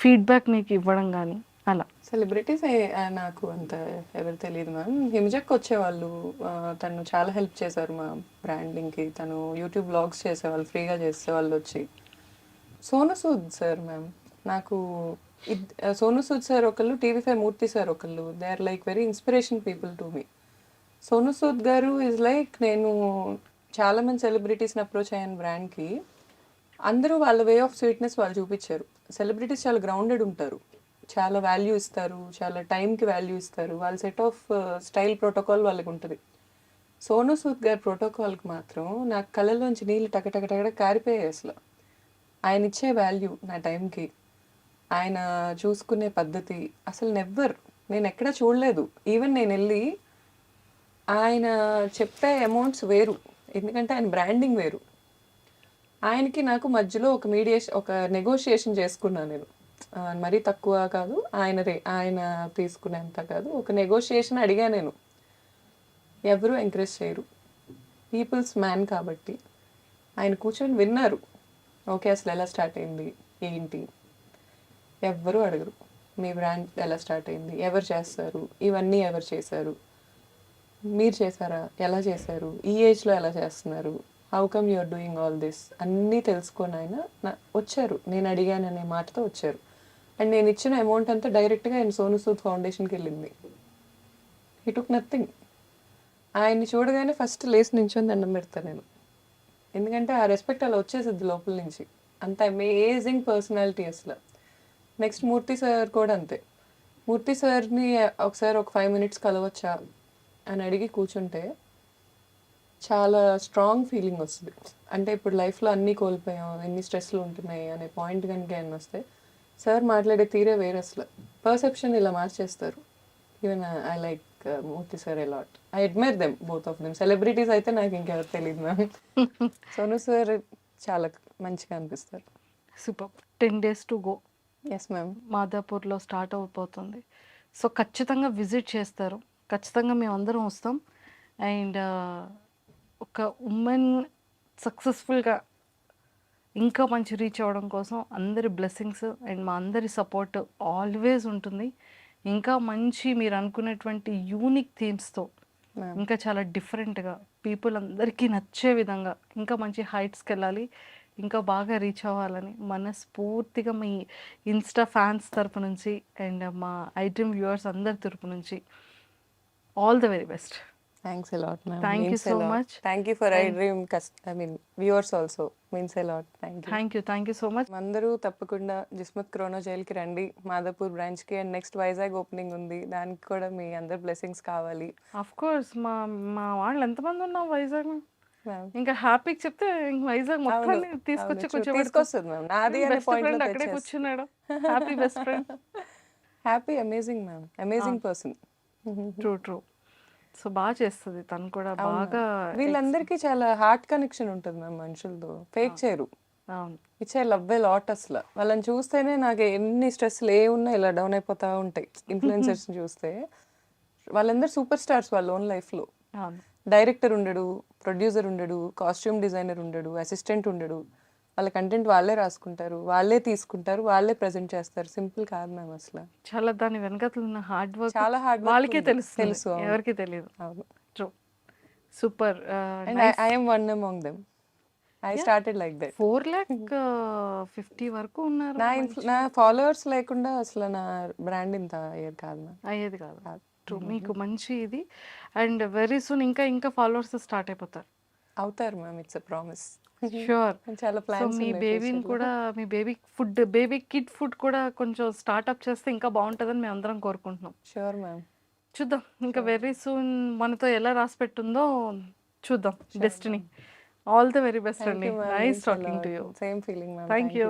ఫీడ్బ్యాక్ మీకు ఇవ్వడం కానీ అలా? సెలబ్రిటీస్ నాకు అంత ఎవరు తెలియదు మ్యామ్. హిమజక్ వచ్చేవాళ్ళు, తను చాలా హెల్ప్ చేశారు మా బ్రాండింగ్కి. తను యూట్యూబ్ బ్లాగ్స్ చేసేవాళ్ళు, ఫ్రీగా చేసేవాళ్ళు వచ్చి. సోను సూద్ సార్ మ్యామ్, నాకు సోను సూద్ సార్ ఒకళ్ళు, TV5 మూర్తి సార్ ఒకళ్ళు, they are like very inspiration people to me. Sonu Sood గారు ఈజ్ లైక్, నేను చాలామంది సెలబ్రిటీస్ని అప్రోచ్ అయ్యాను బ్రాండ్కి, అందరూ వాళ్ళ వే ఆఫ్ స్వీట్నెస్ వాళ్ళు చూపించారు. సెలబ్రిటీస్ చాలా గ్రౌండెడ్ ఉంటారు, చాలా వాల్యూ ఇస్తారు, చాలా టైంకి వాల్యూ ఇస్తారు, వాళ్ళ సెట్ ఆఫ్ స్టైల్ ప్రోటోకాల్ వాళ్ళకి ఉంటుంది. సోను సూద్ గారి ప్రోటోకాల్కి మాత్రం నాకు కళ్ళలోంచి నీళ్ళు టకటక కారిపోయాయి అసలు. ఆయన ఇచ్చే వాల్యూ నా టైంకి, ఆయన చూసుకునే పద్ధతి అసలు నేను ఎక్కడా చూడలేదు. ఈవెన్ నేను వెళ్ళి ఆయన చెప్పే అమౌంట్స్ వేరు, ఎందుకంటే ఆయన బ్రాండింగ్ వేరు. ఆయనకి నాకు మధ్యలో ఒక నెగోషియేషన్ చేసుకున్నాను నేను. మరీ తక్కువ కాదు, ఆయన తీసుకునేంత కాదు, ఒక నెగోషియేషన్ అడిగా నేను. ఎవరు ఎంకరేజ్ చేయరు, పీపుల్స్ మ్యాన్ కాబట్టి. ఆయన కూర్చొని విన్నారు, ఓకే అసలు ఎలా స్టార్ట్ అయింది ఏంటి, ఎవ్వరూ అడగరు. మీ బ్రాండ్ ఎలా స్టార్ట్ అయింది, ఎవరు చేస్తారు, ఇవన్నీ ఎవరు చేశారు, మీరు చేశారా, ఎలా చేశారు, ఈ ఏజ్లో ఎలా చేస్తున్నారు, how come you are doing all this అన్నీ తెలుసుకొని ఆయన వచ్చారు, నేను అడిగాననే మాటతో వచ్చారు. అండ్ నేను ఇచ్చిన అమౌంట్ అంతా డైరెక్ట్గా ఆయన సోను సూద్ ఫౌండేషన్కి వెళ్ళింది. He took nothing. ఆయన్ని చూడగానే ఫస్ట్ లేచి నించొని దండం పెడతాను నేను, ఎందుకంటే ఆ రెస్పెక్ట్ అలా వచ్చేసిద్ది లోపల నుంచి. అంత అమేజింగ్ పర్సనాలిటీ అసలు. నెక్స్ట్ మూర్తి సార్ కూడా అంతే. మూర్తి సార్ని ఒకసారి ఒక 5 minutes కలవచ్చా అని అడిగి కూర్చుంటే చాలా స్ట్రాంగ్ ఫీలింగ్ వస్తుంది. అంటే ఇప్పుడు లైఫ్లో అన్నీ కోల్పోయాం, ఎన్ని స్ట్రెస్లు ఉంటున్నాయి అనే పాయింట్ కనుక ఆయన వస్తే సార్ మాట్లాడే తీరే వేరే. అసలు పర్సెప్షన్ ఇలా మార్చేస్తారు. Even I like Murthy sir allot. I admire them, both of them. Celebrities అయితే నాకు ఇంకెవరు తెలియదు మ్యామ్. సోను సార్ చాలా మంచిగా అనిపిస్తారు. Super. 10 days to go. Yes ma'am. మాదాపూర్లో స్టార్ట్ అయిపోతుంది. సో ఖచ్చితంగా విజిట్ చేస్తారు. ఖచ్చితంగా మేము అందరం వస్తాం. అండ్ ఒక ఉమెన్ సక్సెస్ఫుల్గా ఇంకా మంచి రీచ్ అవ్వడం కోసం అందరి బ్లెస్సింగ్స్ అండ్ మా అందరి సపోర్ట్ ఆల్వేస్ ఉంటుంది. ఇంకా మంచి మీరు అనుకునేటువంటి యూనిక్ థీమ్స్తో ఇంకా చాలా డిఫరెంట్గా పీపుల్ అందరికీ నచ్చే విధంగా ఇంకా మంచి హైట్స్కి వెళ్ళాలి, ఇంకా బాగా రీచ్ అవ్వాలని మనస్ఫూర్తిగా మీ ఇన్స్టా ఫ్యాన్స్ తరపు నుంచి అండ్ మా ఐటమ్ వ్యూవర్స్ అందరి తరపు నుంచి all the very best. Thanks a lot, ma'am. Thank you Means a so lot. much. Thank you for I Dream viewers also. Means a lot. Thank you. Thank you so much. అందరూ తప్పకుండా జిస్మత్ క్రోనో జైల్కి రండి, మాదాపూర్ బ్రాంచ్కి. And next Vizag opening ఉంది, దానికి కూడా మీ అందరి blessings కావాలి. Of course మా మా వాళ్ళు ఎంతమంది ఉన్నాం వైజాగ్, Ma'am. ఇంకా హ్యాపీకి చెప్తే ఇంక వైజాగ్ మొత్తాన్ని తీసుకొచ్చి తీసుకొస్తుంది మ్యామ్. నాది అనే బెస్ట్ పాయింట్ ఫ్రెండ్ అక్కడే కూర్చున్నాడు. Happy best friend. Happy, amazing ma'am, amazing person. True. So బాగా చేస్తుంది తను కూడా బాగా. వీళ్ళందరికీ చాలా హార్ట్ కనెక్షన్ ఉంటుంది మ్యామ్ మనుషులతో, ఫేక్ చేయరు. అవును. It's I love a lot. అసలు వాళ్ళని చూస్తేనే నాకు ఎన్ని స్ట్రెస్లు ఏ ఉన్నా ఇలా డౌన్ అయిపోతా ఉంటాయి. ఇన్ఫ్లుయెన్సర్స్ చూస్తే వాళ్ళందరూ సూపర్ స్టార్స్ వాళ్ళ ఓన్ లైఫ్లో. అవును. డైరెక్టర్ ఉండడు, ప్రొడ్యూసర్ ఉండడు, కాస్ట్యూమ్ డిజైనర్ ఉండడు, అసిస్టెంట్ ఉండడు. వాళ్ళ కంటెంట్ వాళ్ళే రాసుకుంటారు, వాళ్ళే తీసుకుంటారు, వాళ్ళే ప్రజెంట్ చేస్తారు. సింపుల్ కాదు మ్యామ్ అసలు. చాలా దాని వెనకాతల ఉన్న హార్డ్ వర్క్ చాలా హార్డ్ వాళ్ళకే తెలుసు, తెలుసు. ఎవరికి తెలియదు. అవును. True. Super. And I am one among them. I started like that. 4,50,000 వరకు ఉన్నారు. నా ఫాలోవర్స్ లేకుండా అసలు నా బ్రాండ్ ఇంత అయ్యేది కాదు మ్యామ్. అయ్యేది కాదు. ట్రూ. మీకు మంచి ఇది. అండ్ వెరీ సూన్ ఇంకా ఫాలోవర్స్ స్టార్ట్ అయిపోతారు. అవుతారు ma'am, it's a promise. Sure. చాలా సో ప్లాన్స్ మీ బేబీని కూడా, మీ బేబీ కిడ్ ఫుడ్ కూడా కొంచెం స్టార్ట్అప్ చేస్తే ఇంకా బాగుంటుందని మేము అందరం కోరుకుంటున్నాం. Sure ma'am. చూద్దాం ఇంకా వెరీ సూన్ మనతో ఎలా రాసి పెట్టుందో చూద్దాం. Destiny. All the very best అండి. Nice talking to you. Same feeling ma'am. Thank you.